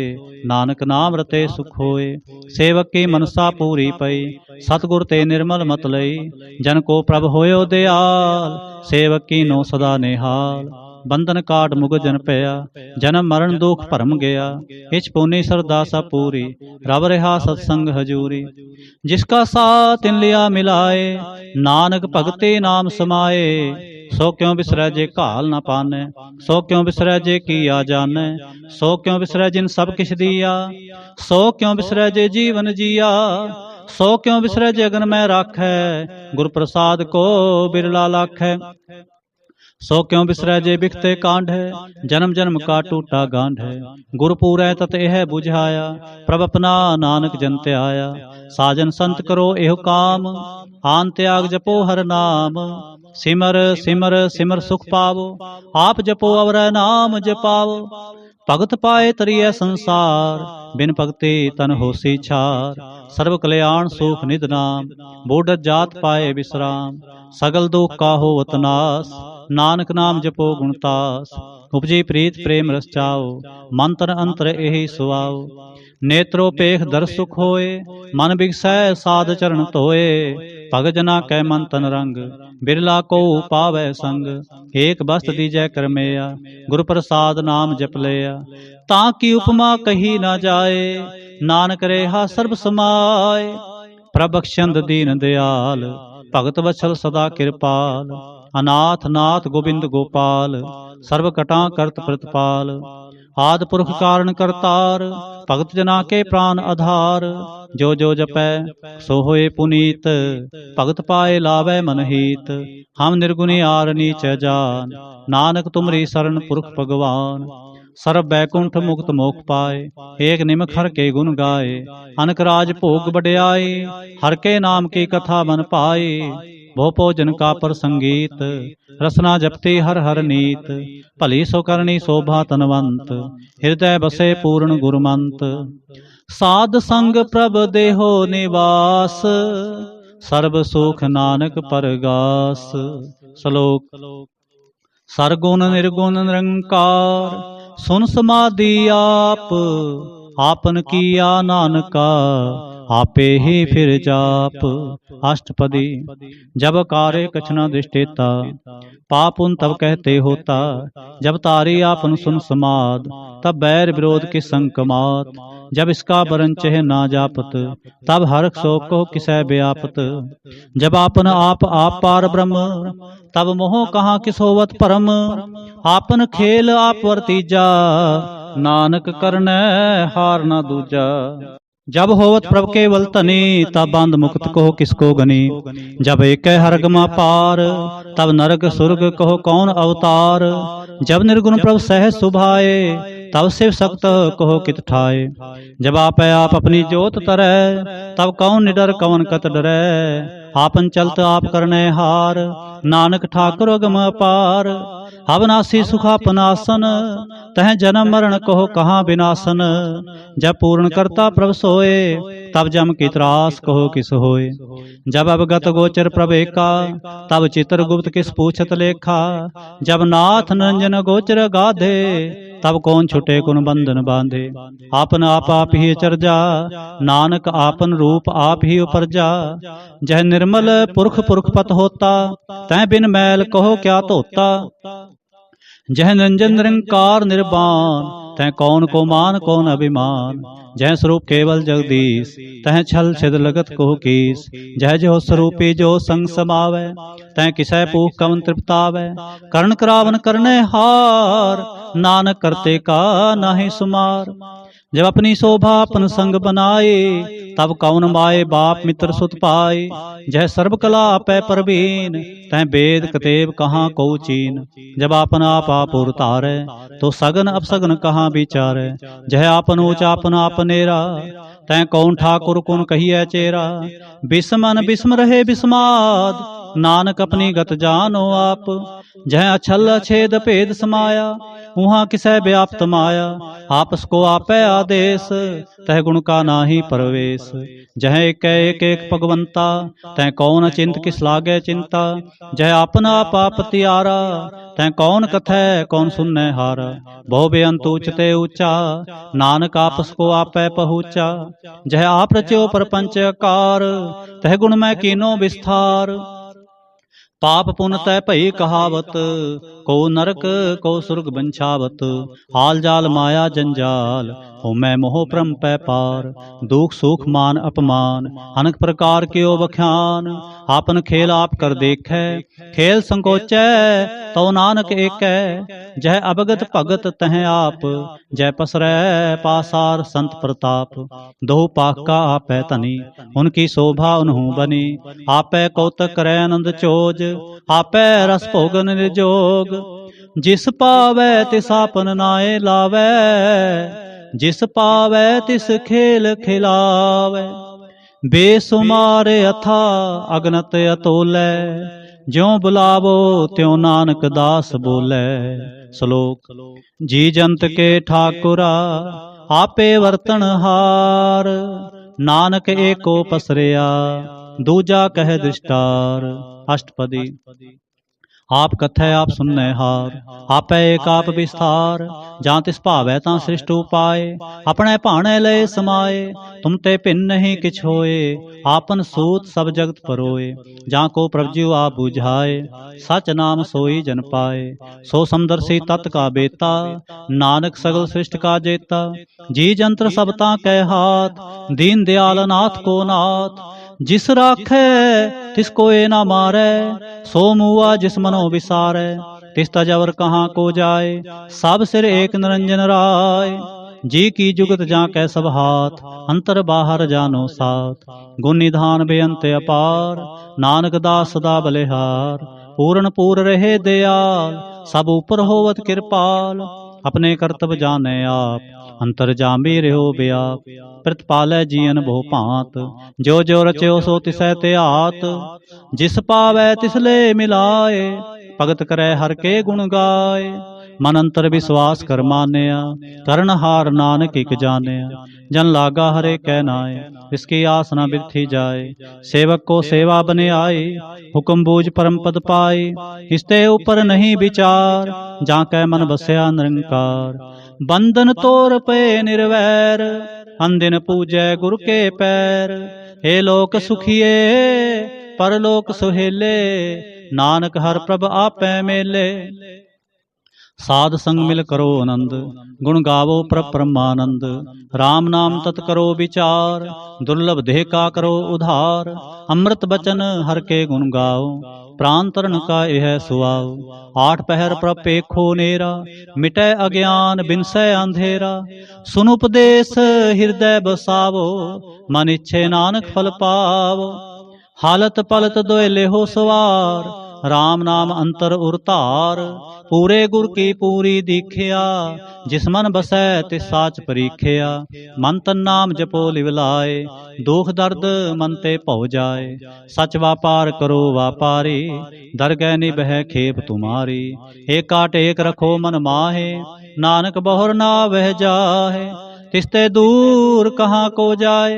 नानक नाम रते सुख होए। सेवक की मनसा पूरी पई, सतगुर ते निर्मल मत लई। जन को प्रभ होयो दयाल, सेवक की नो सदा निहाल। बंधन काट मुग जन पया, जन्म मरण दुख भरम गया। इच पुनि सरदा सा पूरी, रब रहा सत्संग हजूरी। जिसका साथ तिन लिया मिलाए, नानक भगति नाम समाए। सो क्यों बिसरै जे घाल न पाने, सो क्यों बिसरै जे किया जाने। सो क्यों बिसरै जिन सब किछ दिया, सो क्यों बिसरै जे जीवन जिया। सो क्यों बिसरै जगन में राखै, गुर प्रसाद को बिरला लाखै। सो क्यों बिसरै जे बिखते कांड है, जन्म जन्म का टूटा गांड है। गुरु पूरै तत एह बुझाया, प्रभ अपना नानक जन ते आया। साजन संत करो एह काम, आन त्याग जपो हर नाम। सिमर सिमर सिमर सुख पावो, आप जपो अवर नाम जपावो। भगत पाए तरिय संसार, बिन भगति तन होसी छार। सर्व कल्याण सुख निध नाम, बूढ़ जात पाए विश्राम। सगल दुख का होवत नाश, नानक नाम जपो गुणतास। उपजी प्रीत प्रेम रस चाओ, मंत्र अंतर एहि सुआओ। नेत्रो पेख दर सुख होए, मन बिगसै साध चरण धोए। भगत जना कै मन तन रंग, बिरला को पावै संग। एक बस्त दीजै करमेया, गुरु प्रसाद नाम जप लिया। ताकि उपमा कही ना जाए, नानक रेहा सर्ब समाए। प्रभ बख्शंद दीन दयाल, भगत वत्सल सदा कृपाल। अनाथ नाथ गोबिंद गोपाल, सर्व कटा करत प्रतिपाल। आद पुरख कारण करतार, भगत जना के प्राण आधार। जो जो जपै सो होए पुनीत, भगत पाए लावै मन हीत। हम निर्गुणी आर नीच जान, नानक तुमरी शरण पुरख भगवान। सर्व बैकुंठ मुक्त मोख पाए, एक निमख हर के गुण गाए। अनक राज भोग बड़याई, हर के नाम की कथा मन पाई। भो भोजन का प्रसंगीत, रसना जपती हर हर नीत। भली सो करनी शोभा तनवंत, हृदय बसे पूर्ण गुरमंत। साध संग प्रभ देहो निवास, सर्ब सुख नानक परगास। श्लोक। सरगुण निर्गुण निरंकार, सुन समाधि आप। आपन किया नानका, आपे ही फिर जाप। अष्टपदी। जब कार्य कछना दृष्टेता, पापुन तब कहते होता। जब तारी आपन सुन समाद, तब बैर विरोध के संकमात। जब इसका बरन चह ना जापत, तब हर सो को किसै व्यापत। जब आपन आप पार ब्रह्म, तब मोह कहाँ किस होवत परम। आपन खेल आप वर्तीजा, नानक करनै हार ना दूजा। जब होवत प्रभ केवल तनी, तब बंद मुक्त कहो किसको गनी। जब एक हरगमा पार, तब नरक सुर्ग कहो कौन अवतार। जब निर्गुण प्रभ सहज सुभाए, तब शिव सक्त कहो कित ठाए। जब आप अपनी जोत तरह, तब कौन निडर कवन कत डरै। आपन चलत आप करने हार, नानक ठाकुर अगम अपार। अविनाशी सुखापनासन, तह जन्म मरण कहो कहाँ विनाशन। जब पूर्ण करता प्रभ सोए, तब जम की त्रास कहो किस होए। जब अवगत गोचर प्रभ एका, तब चित्रगुप्त किस पूछत लेखा। जब नाथ निरंजन गोचर गाधे, तब कौन छुटे कुन बंधन बांधे। आपन आप ही चरजा, नानक आपन रूप आप ही उपरजा। जह निर्मल पुरख पुरख पत होता, तह बिन मैल कहो क्या धोता। जह निरंजन निरंकार निर्वाण, तह कौन को मान कौन अभिमान। जह स्वरूप केवल जगदीश, तह छल छिद लगत को कीस। जह जो स्वरूपी जो संग समावै, तह किसै पूख कवन तृप्तावै। कर्ण करावन करने हार, नानक करते का नाहि सुमार। जब अपनी शोभा अपन संग बनाए, तब कौन माए बाप मित्र सुत पाए। जह सर्व कला पै परवीन, तह वेद कतेब कहाँ को चीन। जब आपन आप उतारे, तो सगन अपसगन कहाँ विचारे। जह आपन ऊंच आपन आपनेरा, तह कौन ठाकुर कुन कहिए चेरा। बिस्मन बिस्म रहे बिस्माद, नानक अपनी गत जानो आप। जह अछल अछेद भेद समाया, उहाँ किसै व्याप्त माया। आपस को आपै आदेश, तह गुण का नाहि परवेश। जह एक एक भगवंता, तह कौन अचिंत किस लागे चिंता। जह आपन आप त्यारा, तह कौन कथै कौन सुनने हारा। बहु बेअंत ऊंचते ऊंचा, नानक आपस को आपै पहुँचा। जह आप रच्यो परपंच आकार, तह गुण मैं कीनो विस्तार। पाप पुन तै भई कहावत, को नरक को सुर्ग बंछावत, हाल जाल माया जंजाल, हो मैं मोह परम पै पार। दुख सुख मान अपमान, अनक प्रकार क्यों बख्यान, आपन खेल आप कर देखै, खेल संकोचै तो नानक एकै। जह अवगत भगत तह आप, जय पसरै पासार संत प्रताप। दो पाख का आपै धनी, उनकी शोभा उन्हू बनी, आपै कौतक करै आनंद चोज, आपै रस भोगन निर्जोग। जिस पावै तिस आपन नाए लावै, जिस पावै तिस खेल खिलावै। बेसुमार अथा अगनत अतोलै, ज्यों बुलावो त्यों नानक दास बोलै। श्लोक। जी जंत के ठाकुरा आपे वर्तन हार, नानक एको पसरिया दूजा कह दृष्टार। अष्टपदी। आप कथै आप सुनने हार, आपै एक आप विस्तार, जां तिस भावै तां सृष्ट उपाय, अपने भाणे लय समाए। तुम ते भिन्न नहीं किछ होए, आपन सूत सब जगत परोए। जां को प्रभु आप बुझाए, सच नाम सोई जन पाए। सो समदर्शी तत् का बेता, नानक सगल सृष्ट का जेता। जी जंत्र सब तां कै हाथ, दीन दयाल नाथ को नाथ। जिस राखै तिस कोय ना मारै, सो मुआ जिस मनो विसारै। तिस तजवर कहाँ को जाए, सब सिर एक निरंजन राय। जी की जुगत जाकै सब हाथ, अंतर बाहर जानो साथ। गुण निधान बेअंत अपार, नानक दास सदा बलिहार। पूर्ण पूर रहे दयाल, सब ऊपर होवत कृपाल। अपने कर्तव्य जाने आप, अंतर जामी रहो व्याप। प्रतिपालै जीअन बहु भांत, जो जो रच्यो सो तिसै त्यात। जिस पावै तिस ले मिलाए, भगत करै हर के गुण गाए। मन अंतर विश्वास कर मानया, करन हार नानक इक जानया। जन लागा हरे कै नाय, इसकी आस न बिरथी जाए। सेवक को सेवा बने आई, हुक्म बूझ परम पद पाई। इसते ऊपर नहीं विचार, जाकै मन बसया निरंकार। बंधन तोर पे निर्वैर, अनदिन पूजै गुरु के पैर। हे लोक सुखिए परलोक सुहेले, नानक हर प्रभ आपै मेले। साध संग मिल करो आनंद, गुण गावो प्रभ परमानंद। राम नाम तत् करो विचार, दुर्लभ देह का करो उधार। अमृत बचन हर के गुण गाओ, प्राण तरण का यह सुआओ। आठ पहर प्रभ पेखो नेरा, मिटै अज्ञान बिनसै अंधेरा। सुन उपदेश हृदय बसावो, मन इच्छे नानक फल पावो। हालत पलत दोय लेहो सवार, राम नाम अंतर उरतार। पूरे गुर की पूरी दीखिया, जिस मन बसै तिस साच परीखिया। मन तन नाम जपो लिवलाए, दुख दर्द मन ते भौ जाए। सच व्यापार करो व्यापारी, दरगह निबह खेप तुम्हारी। एका टेक रखो मन माहे, नानक बहुर ना वह जाहे। तिसते दूर कहाँ को जाए,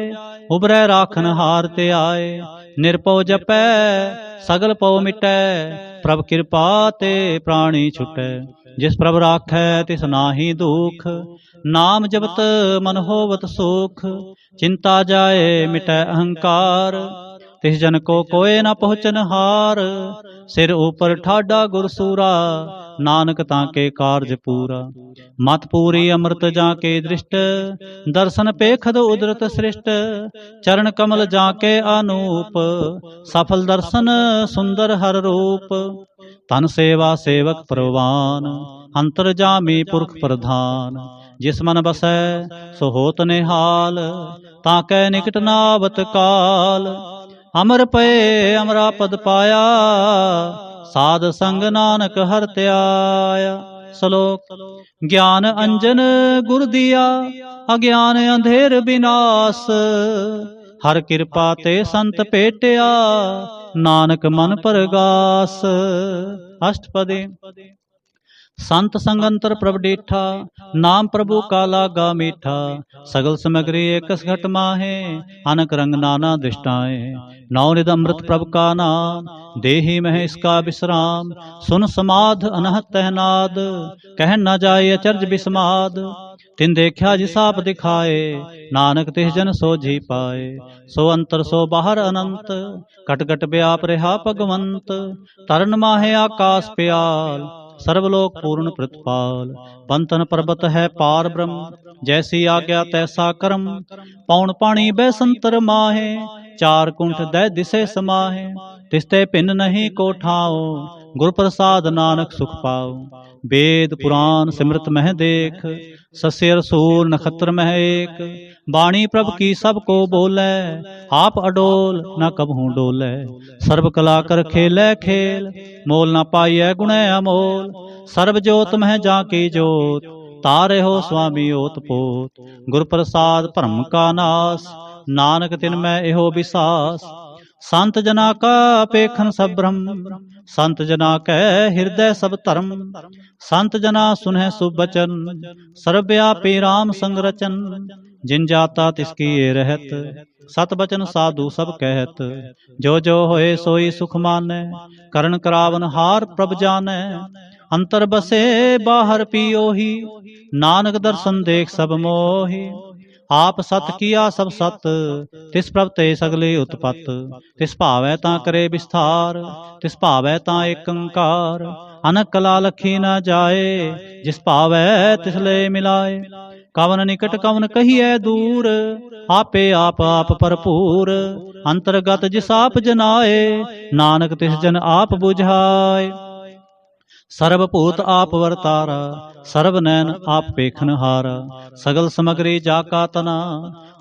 उबरै राखन हार ते आए। निरपौ जपै सगल पौ मिटै, प्रभ कृपा ते प्राणी छुटै। जिस प्रभ राखै तिस नाहि दुख, नाम जपत मन होवत सुख। चिंता जाए मिटै अहंकार, तिस जन को कोय न पहुँचन हार। सिर ऊपर ठाडा गुरसूरा, नानक ताके कारज पूरा। मत पूरी अमृत जाके दृष्ट, दर्शन पेखद उदरत सृष्ट। चरण कमल जाके अनूप, सफल दर्शन सुंदर हर रूप। तन सेवा सेवक परवान, अंतर जामी पुरख प्रधान। जिस मन बसै सो होत निहाल, ताकै निकट नावत काल। अमर पए अमरा पद पाया, साध संग नानक हर त्याया। श्लोक। ज्ञान अंजन गुर दिया, अज्ञान अंधेर विनाश। हर कृपा ते संत पेटिया, नानक मन परगास। अष्टपदी। संत संगंतर प्रभ डीठा, नाम प्रभु का लागा मीठा। सगल सामग्री एकस घट माहे, अनक रंग नाना दृष्टाएं। नवनिध अमृत प्रभ का नाम, देहि मह इसका विश्राम। सुन समाध अनहत तहनाद, कह न जाय अचर्ज विस्माद। तिन देखा जिसाप दिखाए, नानक तिस जन सोझी पाए। सो अंतर सो बाहर अनंत, कट कट व्याप रहा भगवंत। तरन माहे आकाश प्याल, सर्वलोक पूर्ण प्रतिपाल। पंतन पर्वत है पार ब्रह्म, जैसी आज्ञा तैसा कर्म। पौन पाणी बैसंतर माहे, चार कुंठ दै दिसे समाहे। तिसते भिन्न नहीं को ठाओ, गुर प्रसाद नानक सुख पाओ। वेद पुराण सिमृत मह देख, सस्य रसूल नखत्र मह एक। बाणी प्रभ की सब को बोले, आप अडोल न कबहू डोले। सर्व कला कर खेलै खेल, मोल न पाइयै गुणै अमोल। सर्व जोत मह जाकी जोत, तारे हो स्वामी ओत पोत। गुर प्रसाद भरम का नाश, नानक तिन मैं एहो विसास। संत जना का पेखन सब ब्रह्म, संत जना कै हृदय सब धर्म। संत जना सुनह सुबचन, सर्वव्यापी राम संग रचन। जिन जाता तिसकी ये रहत, सत बचन साधु सब कहत। जो जो होए सोई सुख मानै, करण करावन हार प्रभ जानै। अंतर बसे बाहर पियोही, नानक दर्शन देख सब मोही। आप सत किया सब सत, तिस प्रभ ते सगले उत्पत। तिस भावै तां करे विस्तार, तिस भावै तां एक अंकार। अनक कला लखी न जाए, जिस भावै तिस ले मिलाए। कवन निकट कवन कहिए दूर, आपे आप आप भरपूर। अंतर्गत जिस आप जनाए, नानक तिस जन आप बुझाए। सर्वभूत आप वर्तारा, सर्व नैन आप पेखन हारा। सगल समग्री जाका तना,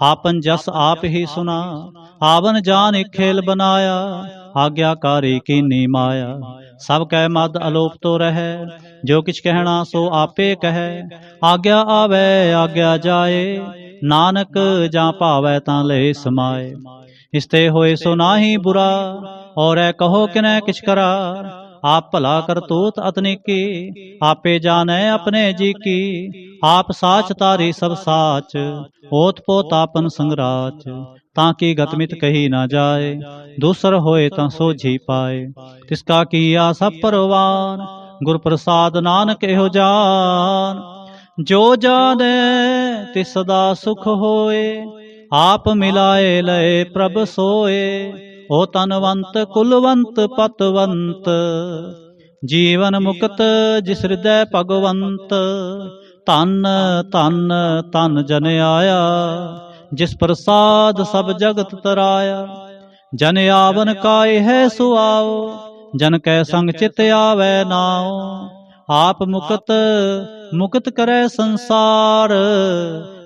आपन जस आप ही सुना। आवन जान एक खेल बनाया, आज्ञाकारी की नी माया। सब कह मद अलोप तो रहे, जो किछ कहना सो आपे कहे। आज्ञा आवे आज्ञा जाए, नानक जा पावै तां ले समाए। इसते होए सो नाही बुरा, और कहो किनै किछ करा। आप भला करतूत अतनिकी, आपे जाने अपने जी की। आप साच तारी सब साच, ओत पोत आपन संगराच। ताकि गतमित कही ना जाए, दूसर होए तां सोझी पाए। तिसका किया सब परवान, गुर प्रसाद नानक एहो जान। जो जाने तिस सदा सुख होए, आप मिलाए लय प्रभ सोए। ओ तनवंत कुलवंत पतवंत, जीवन मुक्त जिस हृदय भगवंत। धन धन धन जन आया, जिस प्रसाद सब जगत तराया। जन आवन काय है सुआओ, जन कै संग चित आवे नाओ। आप मुक्त मुक्त करे संसार,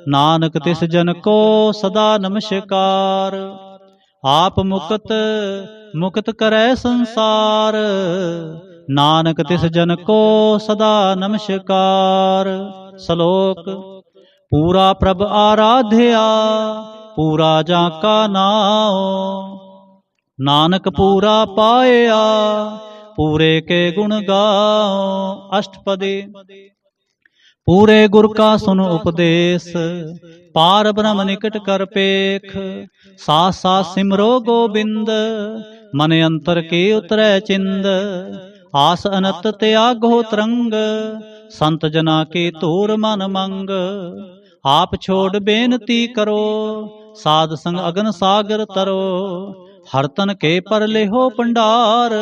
नानक तिस जन को सदा नमस्कार। आप मुक्त मुक्त करे संसार, नानक तिस जन को सदा नमस्कार। श्लोक पूरा प्रभ आराध्या, पूरा जाका नाओ। नानक पूरा पाया, पूरे के गुण गाओ। अष्टपदी पूरे गुर का सुन उपदेश, पार ब्रह्म निकट कर पेख। साथ साथ सिमरो गोबिंद, मन अंतर के उतरै चिंद। आस अनत त्यागो तरंग, संत जना की तूर मन मंग। आप छोड़ बेनती करो, साध संग अगन सागर तरो। हर तन के पर लेहो भंडार,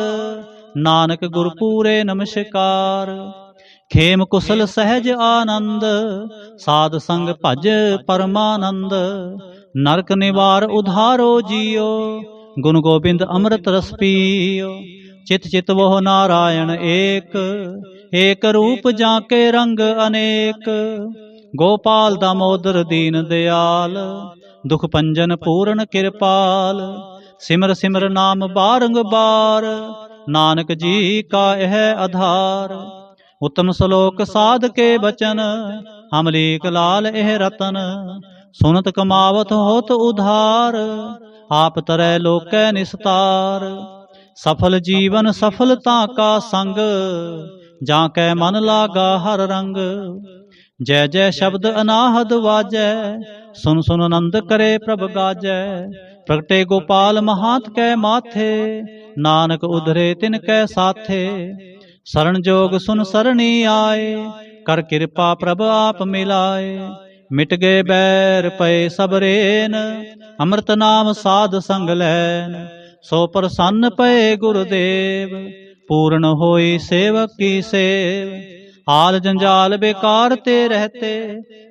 नानक गुर पूरे नमस्कार। खेम कुशल सहज आनंद, साध संग भज परमानंद। नरक निवार उधारो जियो, गुण गोबिंद अमृत रस पियो। चित चित वह नारायण एक, एक रूप जाके रंग अनेक। गोपाल दामोदर दीन दयाल, दुख पंजन पूर्ण कृपाल। सिमर सिमर नाम बारंबार, नानक जी का यह आधार। उत्तम श्लोक साध के बचन, अमलीक लाल एह रतन। सुनत कमावत होत उधार, आप तरह लोकै निस्तार। सफल जीवन सफलता का संग, जाकै मन लागा हर रंग। जय जय शब्द अनाहद वाजै, सुन सुन आनंद करे प्रभ गाजै। प्रगटे गोपाल महात कै माथे, नानक उधरे तिन कै साथे। शरण जोग सुन सरणी आए, कर कृपा प्रभ आप मिलाए। मिट गए बैर पए सब रेन, अमृत नाम साध संग लैन। सो प्रसन्न पए गुरुदेव, पूर्ण होई सेवक की सेव। आल जंजाल बेकार ते रहते,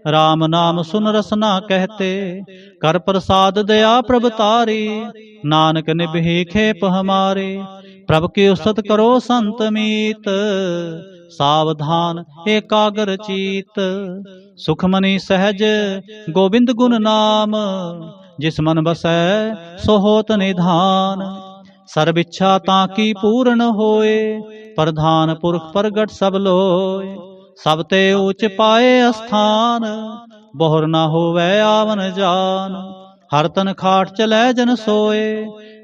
राम नाम सुन रसना कहते। कर प्रसाद दया प्रभ तारी, नानक निभि खेप हमारे। प्रभ की उस्तत करो संत मीत, सावधान एकाग्र चीत। सुखमनी सहज गोविंद गुण नाम, जिस मन बसै सो होत निधान। सर्व इच्छा ताकी पूर्ण होए, प्रधान पुरख प्रगट सब लोय। सब ते ऊंच पाए स्थान, बहुर न होवै आवन जान। हर तन खाट चलै जन सोए,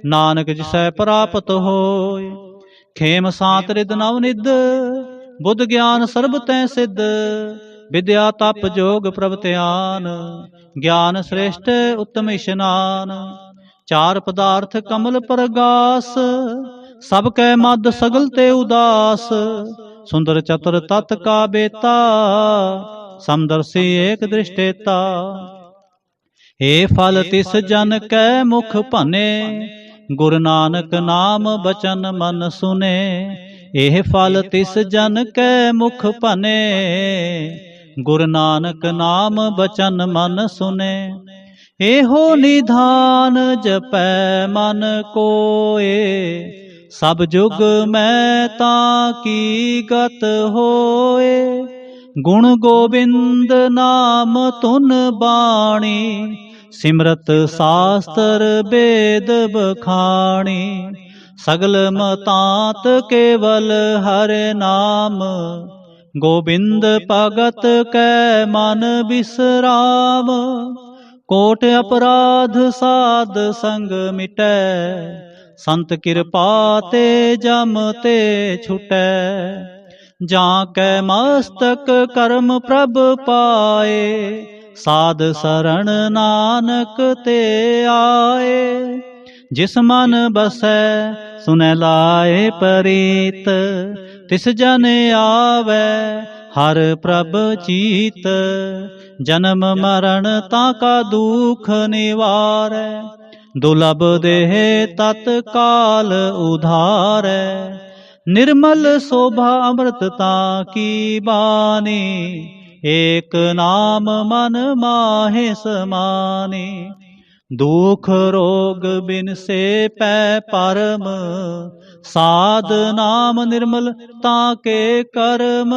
नानक जिसै प्राप्त होय। खेम सांत रिद नव निद, बुद्ध ज्ञान सर्ब तै सिद्ध। विद्या तप जोग प्रभ ध्यान, ज्ञान श्रेष्ठ उत्तम इशनान। चार पदार्थ कमल प्रगास, सब कै मद सगल ते उदास। सुंदर चतुर तत् का बेता, समदर्शी एक दृष्टेता। हे फल तिस जन कै मुख भने, गुरु नानक नाम बचन मन सुने। एह फल तिस जन कै मुख भने, गुरु नानक नाम बचन मन सुने। एहो निधान जपै मन कोए, सब जुग मैं ताकी गत होए। गुण गोविंद नाम तुन बाणी, सिमरत शास्त्र वेद बखाणी। सगल मतांत केवल हर नाम, गोविंद भगत कै मन विश्राम। कोट अपराध साध संग मिटै, संत कृपा ते जम ते छुटै। जां कै मस्तक कर्म प्रभ पाए, साध शरण नानक ते आए। जिस मन बसै सुनै लाए परीत, तिस जन आवे हर प्रभ चीत। जन्म मरण ताका दुख निवारै, दुर्लभ देह तत्काल उधारै। निर्मल शोभा अमृतता की बानी, एक नाम मन माहे समानी। दुख रोग बिन से पै परम, साध नाम निर्मल ताके कर्म।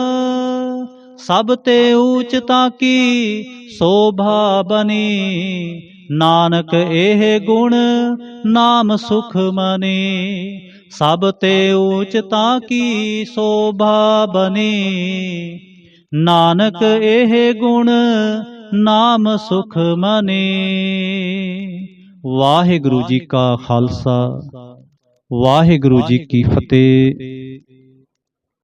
सब ते ऊंच ताकी शोभा बनी, नानक एह गुण नाम सुख मनी। सब ते ऊंच ताकी शोभा बनी, नानक एह गुण नाम सुख मनी। वाहिगुरु जी का खालसा, वाहिगुरु जी की फतेह।